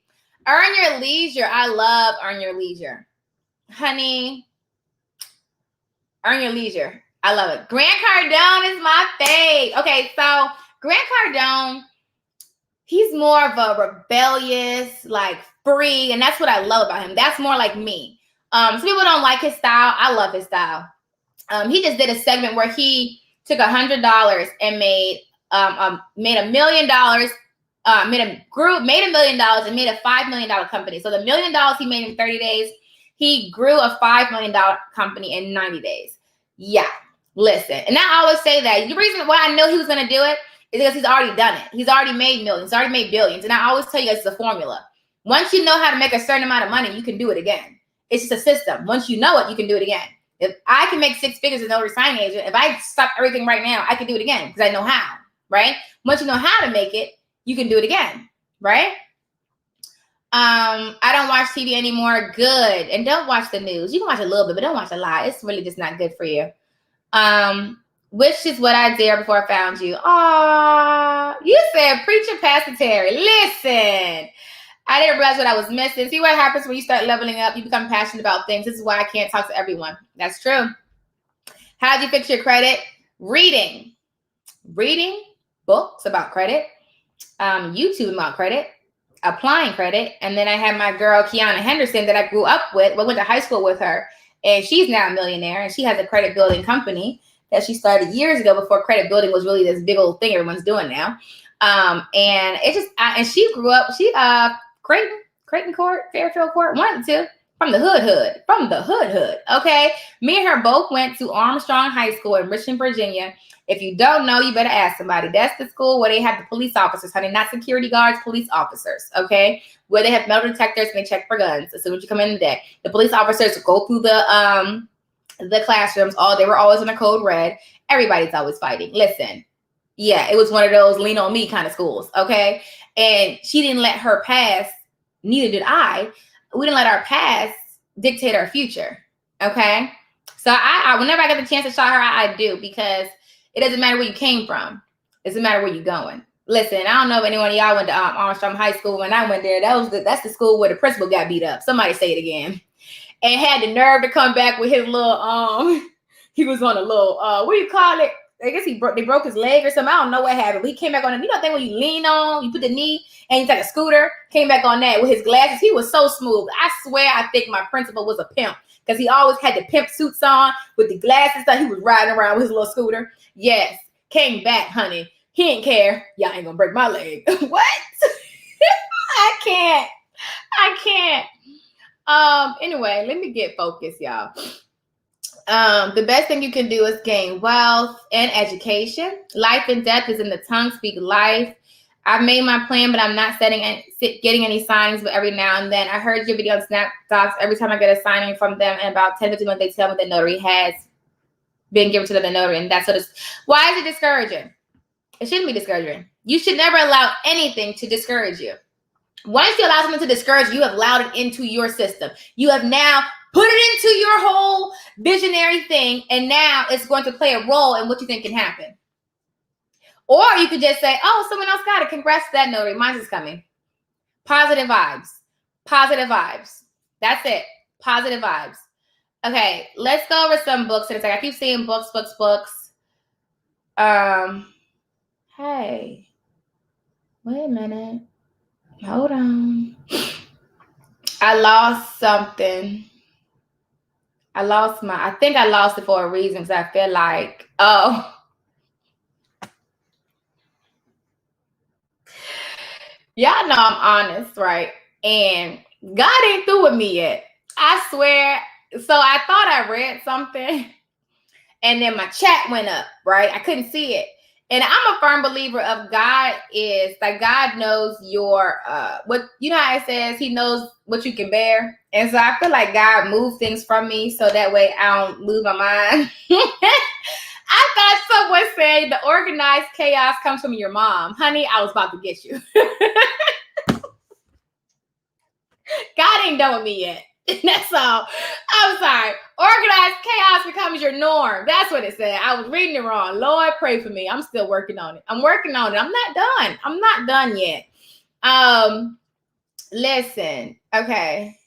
Earn your leisure. I love earn your leisure. Honey, earn your leisure. I love it. Grant Cardone is my fave. Okay, so Grant Cardone, he's more of a rebellious, like free, and that's what I love about him. That's more like me. Some people don't like his style. I love his style. He just did a segment where he took $100 and made $1 million. Made $1 million and made a $5 million company. So the $1 million he made in 30 days, he grew a $5 million company in 90 days. Yeah, listen. And I always say that the reason why I know he was going to do it is because he's already done it. He's already made millions. He's already made billions. And I always tell you it's a formula. Once you know how to make a certain amount of money, you can do it again. It's just a system. Once you know it, you can do it again. If I can make 6 figures as a notary signing agent, if I stop everything right now, I can do it again because I know how, right? Once you know how to make it, you can do it again, right? I don't watch TV anymore. Good. And don't watch the news. You can watch a little bit, but don't watch a lot. It's really just not good for you. Which is what I did before I found you. Aw, you said preacher, Pastor Terry. Listen, I didn't realize what I was missing. See what happens when you start leveling up? You become passionate about things. This is why I can't talk to everyone. That's true. How did you fix your credit? Reading books about credit, YouTube about credit, applying credit. And then I had my girl, Kiana Henderson, that I grew up with. We went to high school with her. And she's now a millionaire. And she has a credit building company that she started years ago before credit building was really this big old thing everyone's doing now. And it just, and she grew up, Creighton Court, Fairfield Court, one of the two, from the hood. Okay. Me and her both went to Armstrong High School in Richmond, Virginia. If you don't know, you better ask somebody. That's the school where they have the police officers, honey, not security guards, police officers, okay? Where they have metal detectors and they check for guns as soon as you come in the day. The police officers go through the classrooms. They were always in a code red. Everybody's always fighting. Listen, yeah, it was one of those lean on me kind of schools, okay? And she didn't let her past, neither did I. We didn't let our past dictate our future, okay? So I whenever I get the chance to shout her out, I do, because it doesn't matter where you came from. It doesn't matter where you're going. Listen, I don't know if anyone of y'all went to Armstrong High School. When I went there, that's the school where the principal got beat up. Somebody say it again. And had the nerve to come back with his little, he was on a little, what do you call it? I guess they broke his leg or something. I don't know what happened. But he came back on, you know, thing when you lean on, you put the knee, and he's like a scooter. Came back on that with his glasses. He was so smooth. I swear, I think my principal was a pimp because he always had the pimp suits on with the glasses that he was riding around with his little scooter. Yes, came back, honey. He didn't care. Y'all ain't gonna break my leg. What? I can't. Anyway, let me get focused, y'all. The best thing you can do is gain wealth and education. Life and death is in the tongue. Speak life. I've made my plan, but I'm not getting any signings, but every now and then. I heard your video on Snap Docs. Every time I get a signing from them, in about 10 to 15 minutes, they tell me the notary has been given to the notary. And that's what it's. Why is it discouraging? It shouldn't be discouraging. You should never allow anything to discourage you. Once you allow something to discourage you, you have allowed it into your system. You have now put it into your whole visionary thing, and now it's going to play a role in what you think can happen. Or you could just say, oh, someone else got it. Congrats to that notary. Mine's is coming. Positive vibes. Positive vibes. That's it. Positive vibes. Okay, let's go over some books. And it's like I keep seeing books. Hey, wait a minute. Hold on. I lost something. I think I lost it for a reason because I feel like, y'all know I'm honest, right? And God ain't through with me yet. I swear. So I thought I read something and then my chat went up, right? I couldn't see it. And I'm a firm believer of God is like God knows your what you know how it says he knows what you can bear. And so I feel like God moved things from me so that way I don't lose my mind. I thought someone said the organized chaos comes from your mom. Honey, I was about to get you. God ain't done with me yet. That's all. I'm sorry. Organized chaos becomes your norm. That's what it said. I was reading it wrong. Lord, pray for me. I'm still working on it. I'm working on it. I'm not done. I'm not done yet. Listen. Okay.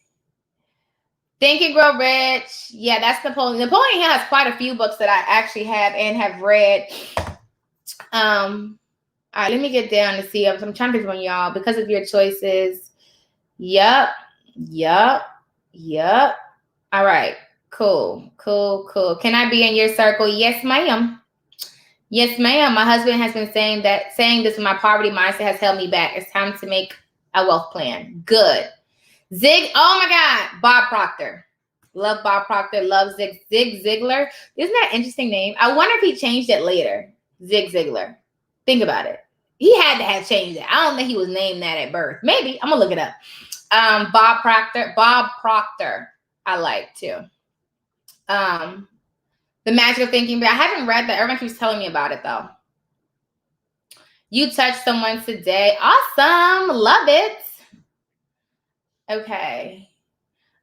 Think and Grow Rich. Yeah, that's Napoleon. Napoleon Hill has quite a few books that I actually have and have read. All right, let me get down to see. I'm trying to pick one, y'all. Because of your choices. Yup. All right. Cool. Can I be in your circle? Yes, ma'am. Yes, ma'am. My husband has been saying this, my poverty mindset has held me back. It's time to make a wealth plan. Good. Zig. Oh my God. Bob Proctor. Love Bob Proctor. Love Zig Ziglar. Isn't that an interesting name? I wonder if he changed it later. Zig Ziglar. Think about it. He had to have changed it. I don't think he was named that at birth. Maybe. I'm gonna look it up. Bob Proctor. I like too. The Magic of Thinking. But I haven't read that. Everyone keeps telling me about it though. You touched someone today. Awesome. Love it. Okay.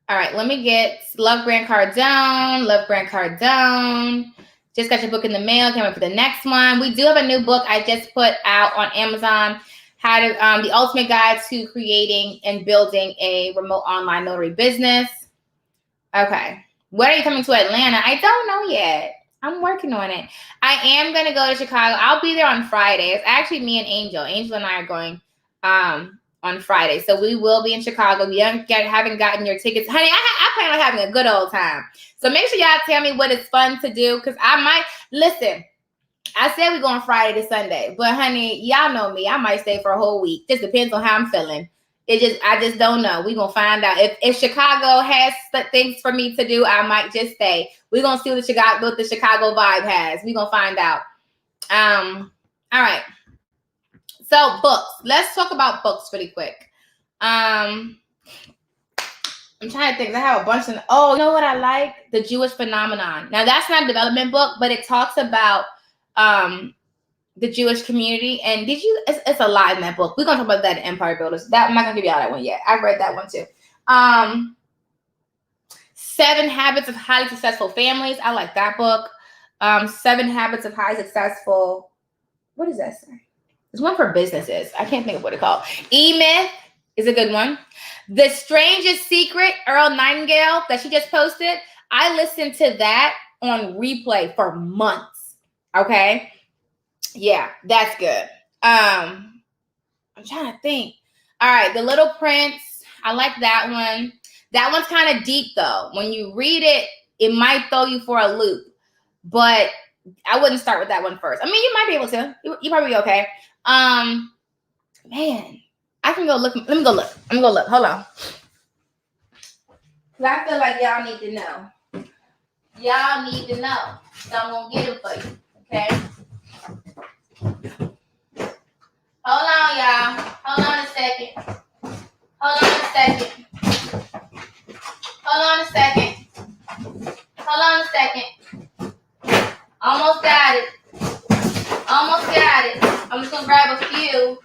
All right. Let me get Love Grant Cardone. Just got your book in the mail. Can't wait for the next one. We do have a new book I just put out on Amazon. The Ultimate Guide to Creating and Building a Remote Online Notary Business. Okay. When are you coming to Atlanta? I don't know yet. I'm working on it. I am going to go to Chicago. I'll be there on Friday. It's actually me and Angel. Angel and I are going on Friday. So we will be in Chicago. You haven't gotten your tickets. Honey, I plan on having a good old time. So make sure y'all tell me what is fun to do because I might, listen, I said we're going Friday to Sunday, but honey, y'all know me. I might stay for a whole week. Just depends on how I'm feeling. I just don't know. We're going to find out. If Chicago has things for me to do, I might just stay. We're going to see what the Chicago vibe has. We're going to find out. All right. So books. Let's talk about books pretty quick. I'm trying to think. I have a bunch of, you know what I like? The Jewish Phenomenon. Now that's not a development book, but it talks about the Jewish community. And it's a lot in that book. We're going to talk about that in Empire Builders. I'm not going to give y'all that one yet. I've read that one too. 7 Habits of Highly Successful Families. I like that book. 7 Habits of Highly Successful. What does that say? There's one for businesses. I can't think of what it's called. E-Myth is a good one. The Strangest Secret, Earl Nightingale, that she just posted. I listened to that on replay for months. Okay. Yeah, that's good. I'm trying to think. All right, The Little Prince. I like that one. That one's kind of deep though. When you read it, it might throw you for a loop. But I wouldn't start with that one first. I mean, you might be able to. You probably be okay. Man, I can go look. Let me go look. I'm gonna go look. Hold on. Cause I feel like y'all need to know. Y'all need to know. So I'm gonna get it for you. Okay. Hold on, y'all. Hold on a second. Almost got it. I'm just gonna grab a few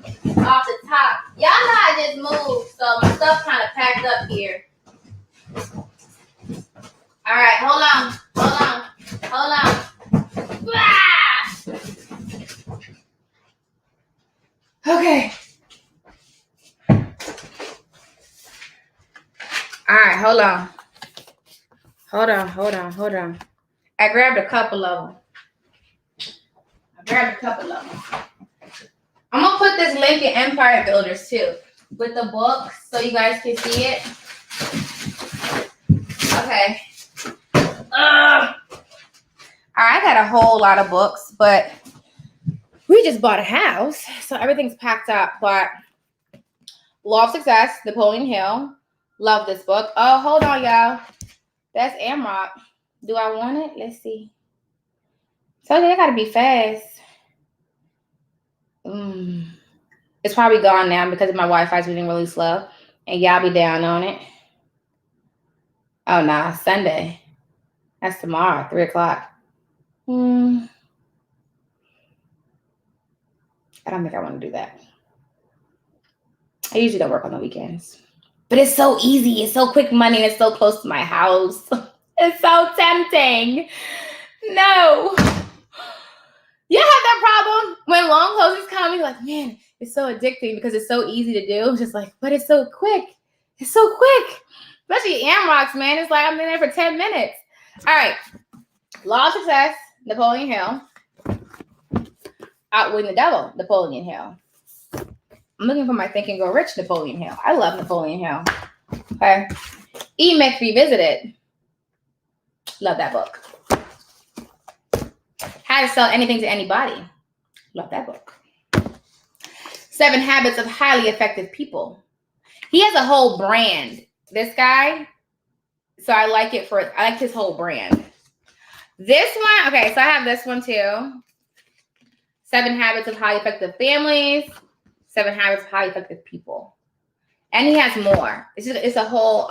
off the top. Y'all know I just moved, so my stuff kind of packed up here. All right, hold on. Ah! Okay. All right, hold on. I grabbed a couple of them. I'm going to put this link in Empire Builders too with the book so you guys can see it. Okay. All right, I got a whole lot of books, but we just bought a house, so everything's packed up. But Law of Success, Napoleon Hill. Love this book. Oh, hold on, y'all. That's Amrock. Do I want it? Let's see. So I gotta be fast. It's probably gone now because my Wi-Fi is being really slow, and y'all be down on it. Oh nah, Sunday. That's tomorrow, 3:00. I don't think I want to do that. I usually don't work on the weekends. But it's so easy. It's so quick money. And it's so close to my house. It's so tempting. No. You have that problem when long closings come. You're like, man, it's so addicting because it's so easy to do. It's just like, but it's so quick. It's so quick. Especially AmRocks, man. It's like I'm in there for 10 minutes. All right. Law of Success, Napoleon Hill. Outwitting the Devil, Napoleon Hill. I'm looking for my Think and Grow Rich, Napoleon Hill. I love Napoleon Hill. Okay. E-Myth Revisited. Love that book. How to Sell Anything to Anybody. Love that book. 7 Habits of Highly Effective People. He has a whole brand. This guy. So I like his whole brand. This one, okay, so I have this one too. 7 Habits of Highly Effective Families. 7 Habits of Highly Effective People. And he has more. It's a whole,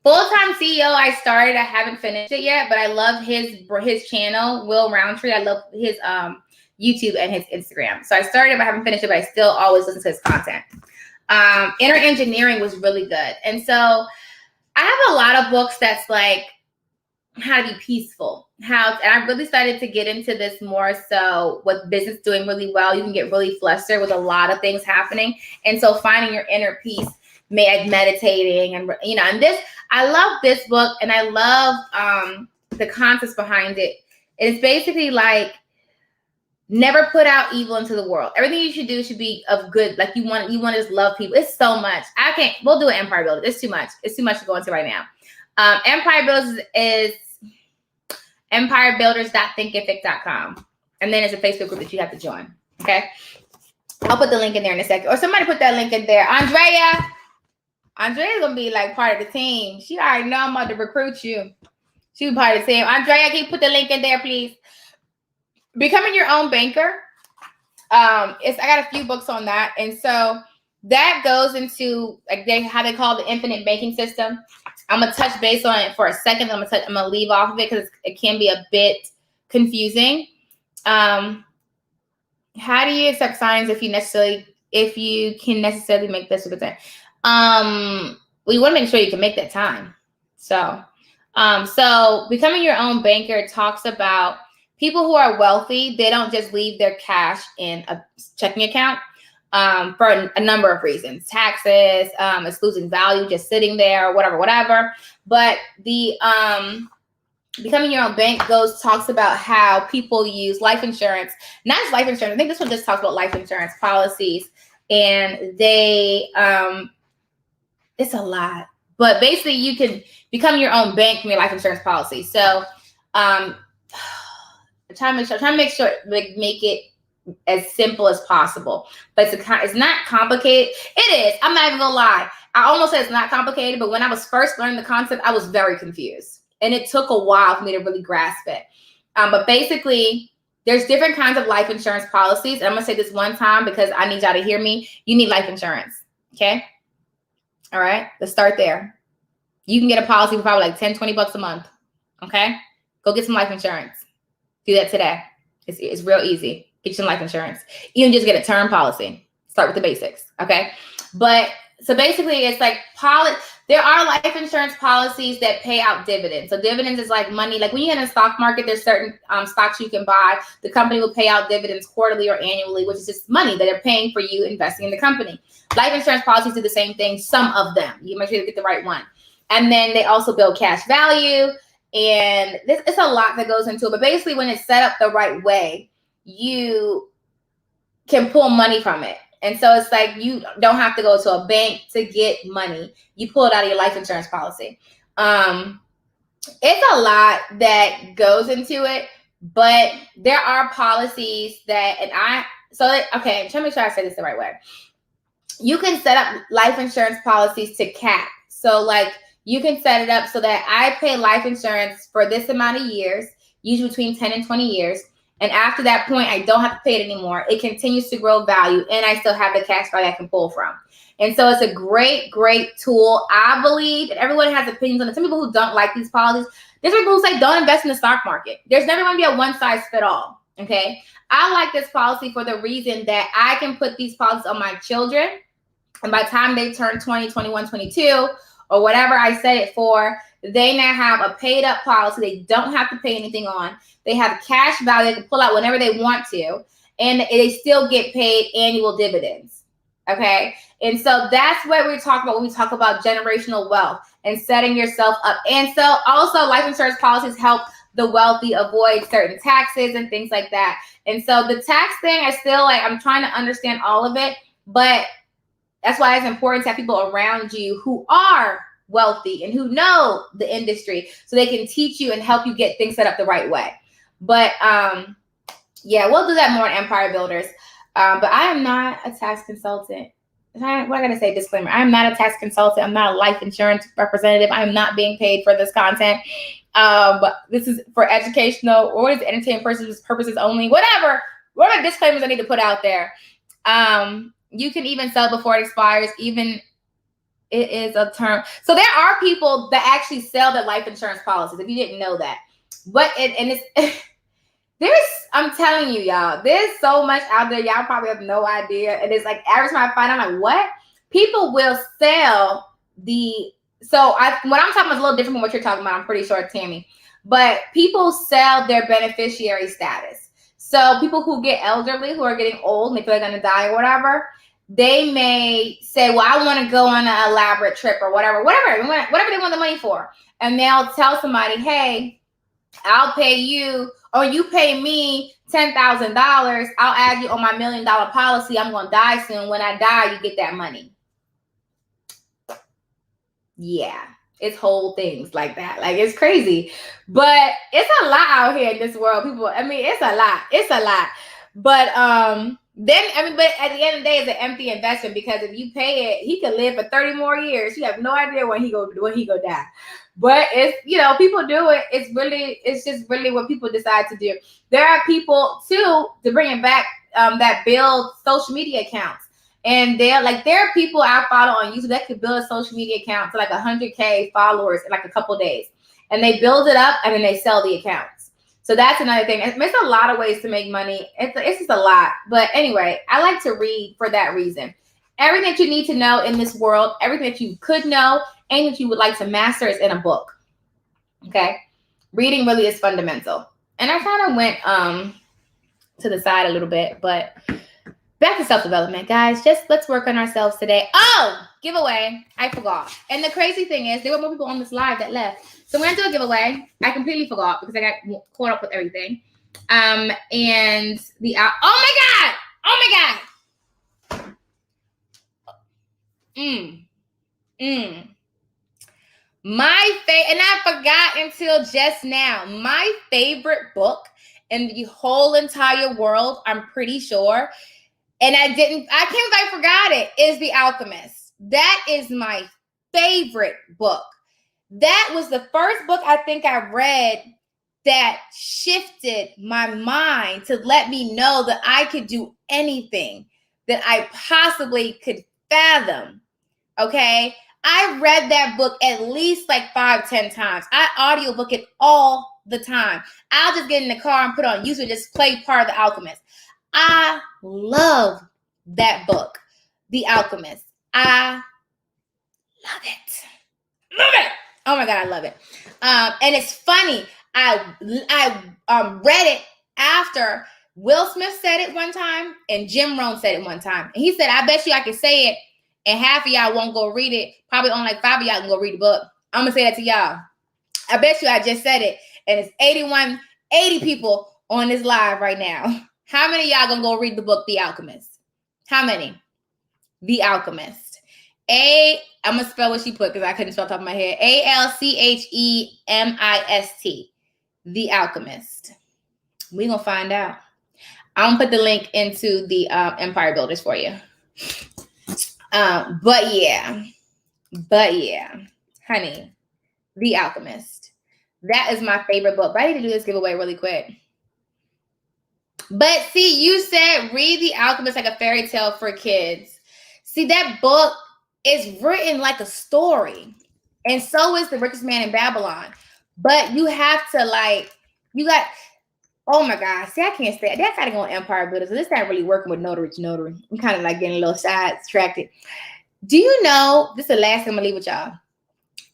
Full-Time CEO I started. I haven't finished it yet, but I love his channel, Will Roundtree. I love his YouTube and his Instagram. So I started it, but I haven't finished it, but I still always listen to his content. Inner Engineering was really good. And so I have a lot of books that's like how to be peaceful. And I really started to get into this more so with business doing really well. You can get really flustered with a lot of things happening. And so finding your inner peace, meditating and this, I love this book and I love the concepts behind it. It's basically like never put out evil into the world. Everything you should do should be of good. Like you want to just love people. It's so much. We'll do an Empire Builder. It's too much. It's too much to go into right now. Empire Builders is empirebuilders.thinkific.com. And then there's a Facebook group that you have to join. Okay. I'll put the link in there in a second. Or somebody put that link in there. Andrea's going to be like part of the team. She already know I'm about to recruit you. She'll be part of the team. Andrea, can you put the link in there, please? Becoming Your Own Banker. I got a few books on that. And so that goes into how they call the infinite banking system. I'm going to touch base on it for a second. I'm going to leave off of it because it can be a bit confusing. How do you accept signs if you can necessarily make this a good time? We want to make sure you can make that time. So Becoming Your Own Banker talks about people who are wealthy. They don't just leave their cash in a checking account. For a number of reasons, taxes, it's losing value just sitting there, whatever. But the Becoming Your Own Bank talks about how people use life insurance, not just life insurance. I think this one just talks about life insurance policies, and it's a lot. But basically, you can become your own bank from your life insurance policy. So, I'm trying to make sure make it as simple as possible, but it's not complicated. It is. I'm not even gonna lie. I almost said it's not complicated, but when I was first learning the concept, I was very confused, and it took a while for me to really grasp it. But basically, there's different kinds of life insurance policies. And I'm gonna say this one time because I need y'all to hear me. You need life insurance. Okay. All right. Let's start there. You can get a policy for probably like $10-$20 a month. Okay. Go get some life insurance. Do that today. It's real easy. Get you some life insurance. Even just get a term policy. Start with the basics. Okay. But so basically it's like there are life insurance policies that pay out dividends. So dividends is like money. Like when you get in the stock market, there's certain stocks you can buy. The company will pay out dividends quarterly or annually, which is just money that they're paying for you investing in the company. Life insurance policies do the same thing. Some of them. You make sure to get the right one. And then they also build cash value. And it's a lot that goes into it. But basically when it's set up the right way, you can pull money from it. And so it's like you don't have to go to a bank to get money. You pull it out of your life insurance policy. It's a lot that goes into it, but there are policies that, okay, I'm trying to make sure I say this the right way. You can set up life insurance policies to cap. So like you can set it up so that I pay life insurance for this amount of years. usually between 10 and 20 years. And after that point, I don't have to pay it anymore. It continues to grow value, and I still have the cash value I can pull from. And so it's a great, great tool. I believe, and everyone has opinions on it. Some people who don't like these policies. There's people who say don't invest in the stock market. There's never going to be a one size fit all. Okay. I like this policy for the reason that I can put these policies on my children. And by the time they turn 20, 21, 22, or whatever I set it for, they now have a paid up policy. They don't have to pay anything on. They have cash value. They can pull out whenever they want to. And they still get paid annual dividends. Okay. And so that's what we talk about when we talk about generational wealth and setting yourself up. And so also life insurance policies help the wealthy avoid certain taxes and things like that. And so the tax thing, I'm trying to understand all of it, but that's why it's important to have people around you who are wealthy and who know the industry so they can teach you and help you get things set up the right way. But yeah, we'll do that more in Empire Builders. But I am not a tax consultant. What I gotta say, disclaimer, I am not a tax consultant. I'm not a life insurance representative. I am not being paid for this content. But this is for educational or is entertainment purposes only, whatever disclaimers I need to put out there. You can even sell before it expires, even it is a term. So there are people that actually sell their life insurance policies, if you didn't know that. But I'm telling you, y'all, there's so much out there. Y'all probably have no idea. And it's like every time I find out, I'm like, what? People will sell what I'm talking about is a little different from what you're talking about. I'm pretty sure, Tammy. But people sell their beneficiary status. So people who get elderly, who are getting old, and they feel like they're going to die or whatever, they may say, well, I want to go on an elaborate trip or whatever they want the money for. And they'll tell somebody, hey, I'll pay you, or you pay me $10,000. I'll add you on my $1 million policy. I'm going to die soon. When I die, you get that money. Yeah, it's whole things like that. Like, it's crazy. But it's a lot out here in this world. It's a lot. But but at the end of the day, it's an empty investment, because if you pay it, he could live for 30 more years. You have no idea when he go die. But it's, people do it. It's just really what people decide to do. There are people too, to bring it back, that build social media accounts. And there are people I follow on YouTube that could build a social media account to like 100K followers in like a couple days. And they build it up and then they sell the accounts. So that's another thing. It's a lot of ways to make money. It's just a lot. But anyway, I like to read for that reason. Everything that you need to know in this world, everything that you could know, anything that you would like to master is in a book. Okay? Reading really is fundamental. And I kind of went to the side a little bit, but back to self-development, guys. Let's work on ourselves today. Oh, giveaway. I forgot. And the crazy thing is, there were more people on this live that left. So we're going to do a giveaway. I completely forgot because I got caught up with everything. And oh my God. And I forgot until just now, my favorite book in the whole entire world, I'm pretty sure, and I can't believe I forgot it, is The Alchemist. That is my favorite book. That was the first book I think I read that shifted my mind to let me know that I could do anything that I possibly could fathom. Okay? I read that book at least like 5-10 times. I audiobook it all the time. I'll just get in the car and put on YouTube and just play part of The Alchemist. I love that book, The Alchemist. I love it. Love it. Oh my God, I love it. And it's funny. I read it after Will Smith said it one time and Jim Rohn said it one time. And he said, I bet you I can say it and half of y'all won't go read it. Probably only like 5 of y'all can go read the book. I'm going to say that to y'all. I bet you I just said it. And it's 80 people on this live right now. How many of y'all going to go read the book, The Alchemist? How many? The Alchemist. I'm going to spell what she put because I couldn't spell off the top of my head. ALCHEMIST. The Alchemist. We're going to find out. I'm going to put the link into the Empire Builders for you. But yeah, honey, The Alchemist. That is my favorite book. But I need to do this giveaway really quick. But see, you said read The Alchemist like a fairy tale for kids. See, that book is written like a story. And so is The Richest Man in Babylon. But you have to oh my God. See, I can't stay. That's got to go on Empire Builders. This not really working with notary to notary. I'm kind of like getting a little sidetracked. Do you know, this is the last thing I'm going to leave with y'all.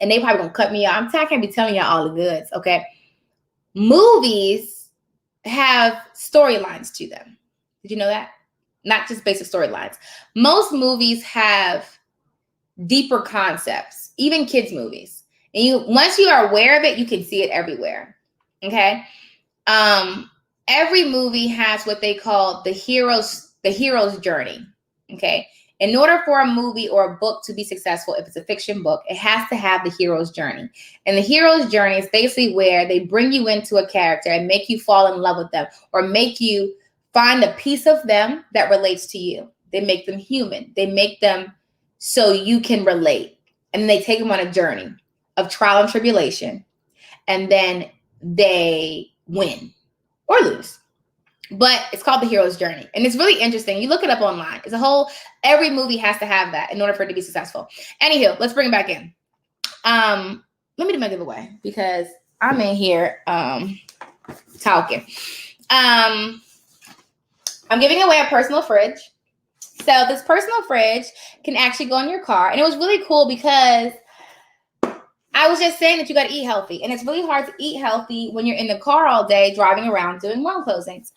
And they probably going to cut me out. I can't be telling y'all all the goods, okay? Movies have storylines to them. Did you know that? Not just basic storylines. Most movies have deeper concepts, even kids' movies. And once you are aware of it, you can see it everywhere. Okay? Every movie has what they call the hero's journey. Okay? In order for a movie or a book to be successful, if it's a fiction book, it has to have the hero's journey. And the hero's journey is basically where they bring you into a character and make you fall in love with them, or make you find a piece of them that relates to you. They make them human. They make them so you can relate. And they take them on a journey of trial and tribulation. And then they win or lose. But it's called the hero's journey. And it's really interesting. You look it up online. It's every movie has to have that in order for it to be successful. Anywho, let's bring it back in. Let me do my giveaway because I'm in here talking. I'm giving away a personal fridge. So this personal fridge can actually go in your car. And it was really cool because I was just saying that you got to eat healthy. And it's really hard to eat healthy when you're in the car all day driving around doing loan closings.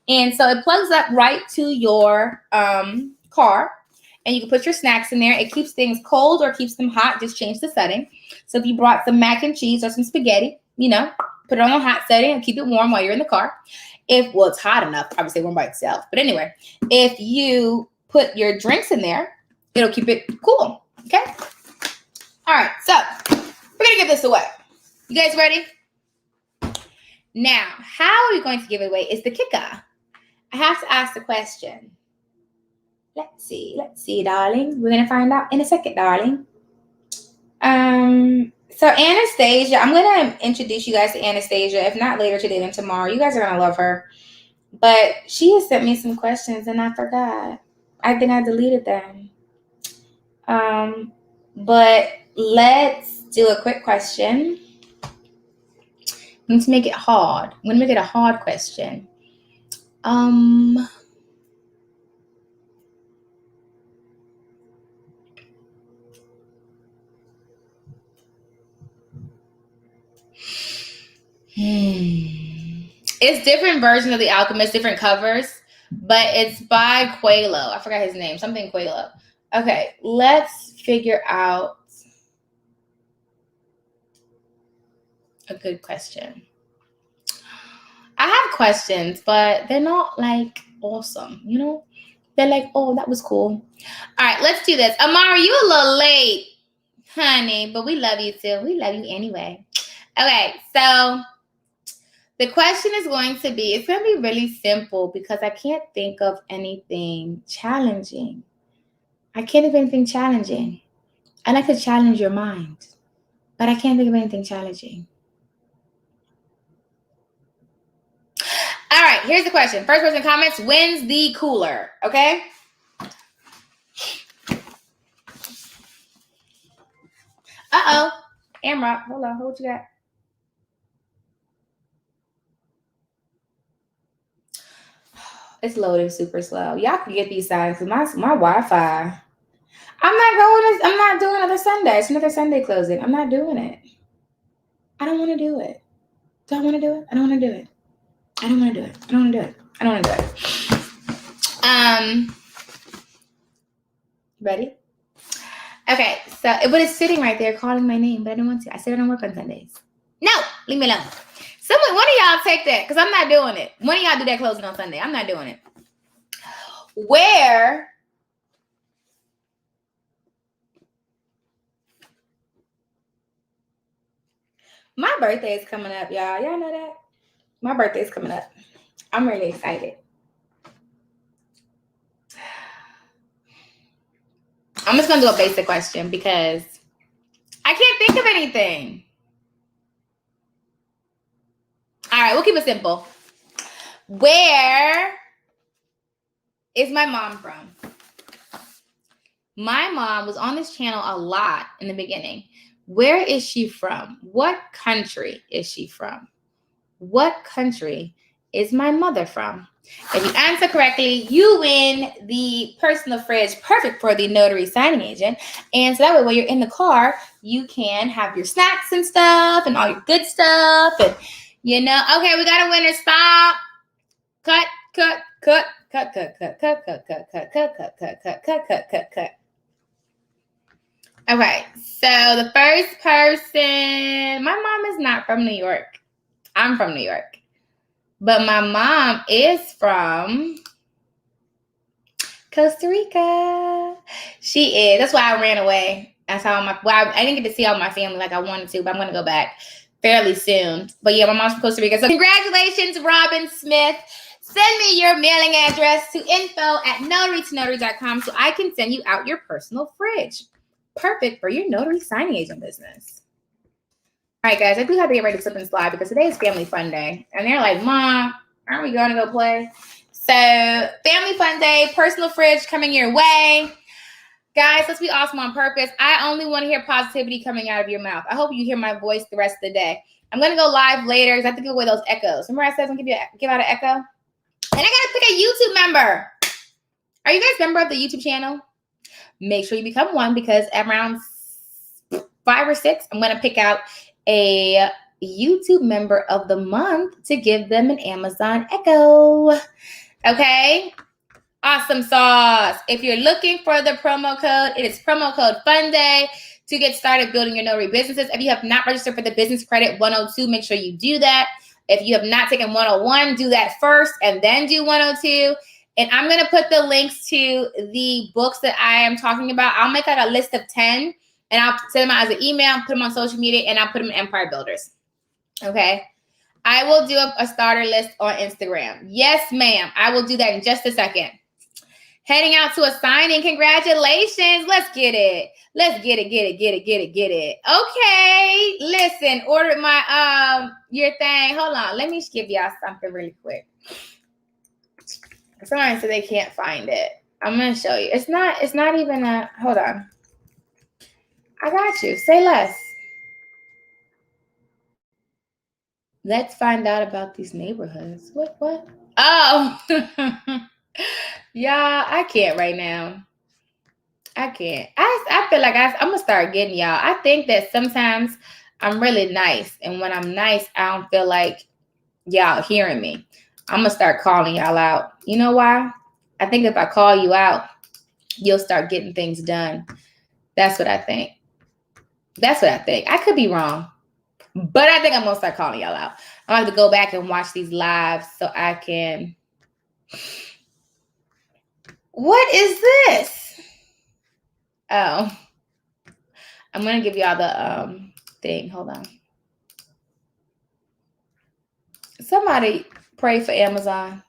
And so it plugs up right to your car. And you can put your snacks in there. It keeps things cold or keeps them hot. Just change the setting. So if you brought some mac and cheese or some spaghetti, put it on a hot setting and keep it warm while you're in the car. It's hot enough, I would say warm by itself. But anyway, if you put your drinks in there, it'll keep it cool. Okay? All right. So we're going to give this away. You guys ready? Now, how are we going to give it away is the kicker. I have to ask the question. Let's see, darling. We're going to find out in a second, darling. So Anastasia, I'm going to introduce you guys to Anastasia. If not later today, then tomorrow. You guys are going to love her. But she has sent me some questions and I forgot. I think I deleted them. But let's do a quick question. I'm going to make it hard. I'm going to make it a hard question. It's different version of The Alchemist, different covers, but it's by Coelho. I forgot his name, something Coelho. Okay, let's figure out a good question. I have questions, but they're not like awesome, They're like, oh, that was cool. All right, let's do this. Amara, you a little late, honey, but we love you too. We love you anyway. Okay, so the question is going to be, it's going to be really simple because I can't think of anything challenging. I can't think of anything challenging. I like to challenge your mind, but I can't think of anything challenging. All right, here's the question. First person comments wins the cooler, okay? Uh-oh. Amrock, hold on, what you got? It's loading super slow. Y'all can get these signs because my Wi-Fi. I'm not doing another Sunday. It's another Sunday closing. I'm not doing it. I don't want to do it. Do I want to do it? I don't want to do it. I don't want to do it. I don't want to do it. I don't want to do it. Ready? Okay, so but it's sitting right there calling my name, but I don't want to. I said I don't work on Sundays. No, leave me alone. One of y'all take that because I'm not doing it. One of y'all do that closing on Sunday. I'm not doing it. Where my birthday is coming up, y'all. Y'all know that? My birthday is coming up. I'm really excited. I'm just going to do a basic question because I can't think of anything. All right, we'll keep it simple. Where is my mom from? My mom was on this channel a lot in the beginning. Where is she from? What country is she from? What country is my mother from? If you answer correctly, you win the personal fridge, perfect for the notary signing agent. And so that way, when you're in the car, you can have your snacks and stuff and all your good stuff. And, you know, okay, we got a winner. Stop. Cut, cut, cut, cut, cut, cut, cut, cut, cut, cut, cut, cut, cut, cut, cut, cut, cut, cut. Okay, so the first person, my mom is not from New York. I'm from New York. But my mom is from Costa Rica. She is. That's why I ran away. That's how I didn't get to see all my family like I wanted to, but I'm going to go back fairly soon. But yeah, my mom's from Costa Rica. So congratulations, Robin Smith. Send me your mailing address to info@notarytonotary.com so I can send you out your personal fridge. Perfect for your notary signing agent business. All right, guys, I do have to get ready to slip and slide because today is Family Fun Day. And they're like, Mom, aren't we going to go play? So Family Fun Day, personal fridge coming your way. Guys, let's be awesome on purpose. I only want to hear positivity coming out of your mouth. I hope you hear my voice the rest of the day. I'm going to go live later because I have to give away those echoes. Remember I said I'm going to give out an echo? And I got to pick a YouTube member. Are you guys a member of the YouTube channel? Make sure you become one because around 5 or 6, I'm going to pick out a YouTube member of the month to give them an Amazon Echo. Okay? Awesome sauce. If you're looking for the promo code, it is promo code FUNDAY to get started building your notary businesses. If you have not registered for the Business Credit 102, make sure you do that. If you have not taken 101, do that first and then do 102. And I'm going to put the links to the books that I am talking about. I'll make like a list of 10 and I'll send them out as an email, put them on social media, and I'll put them in Empire Builders. Okay. I will do a starter list on Instagram. Yes, ma'am. I will do that in just a second. Heading out to a signing. Congratulations. Let's get it. Let's get it. Okay. Listen, ordered my your thing. Hold on. Let me give y'all something really quick. Someone said they can't find it. I'm gonna show you. It's not even a hold on. I got you. Say less. Let's find out about these neighborhoods. What? Oh. Y'all, I can't right now. I can't. I feel like I'm gonna start getting y'all. I think that sometimes I'm really nice. And when I'm nice, I don't feel like y'all hearing me. I'm gonna start calling y'all out. You know why? I think if I call you out, you'll start getting things done. That's what I think. I could be wrong, but I think I'm gonna start calling y'all out. I'm gonna have to go back and watch these lives so I can. What is this? Oh, I'm gonna give y'all the thing. Hold on. Somebody pray for Amazon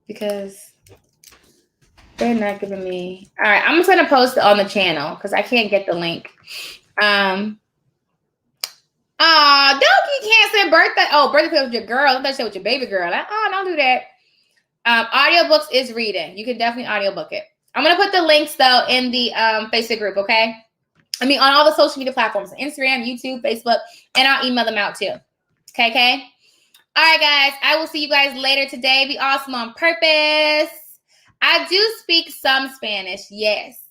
because they're not giving me. All right, I'm just gonna post it on the channel because I can't get the link. Don't you can't say birthday. Oh, birthday with your girl. I thought you said with your baby girl. Don't do that. Audiobooks is reading. You can definitely audiobook it. I'm gonna put the links though in the Facebook group. Okay. I mean on all the social media platforms: Instagram, YouTube, Facebook, and I'll email them out too. Okay. All right, guys. I will see you guys later today. Be awesome on purpose. I do speak some Spanish. Yes.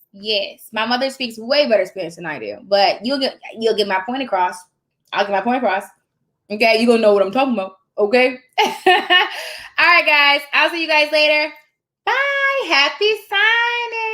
My mother speaks way better Spanish than I do, but you'll get my point across. I'll get my point across. Okay, you're gonna know what I'm talking about. Okay. All right, guys. I'll see you guys later. Bye. Happy signing.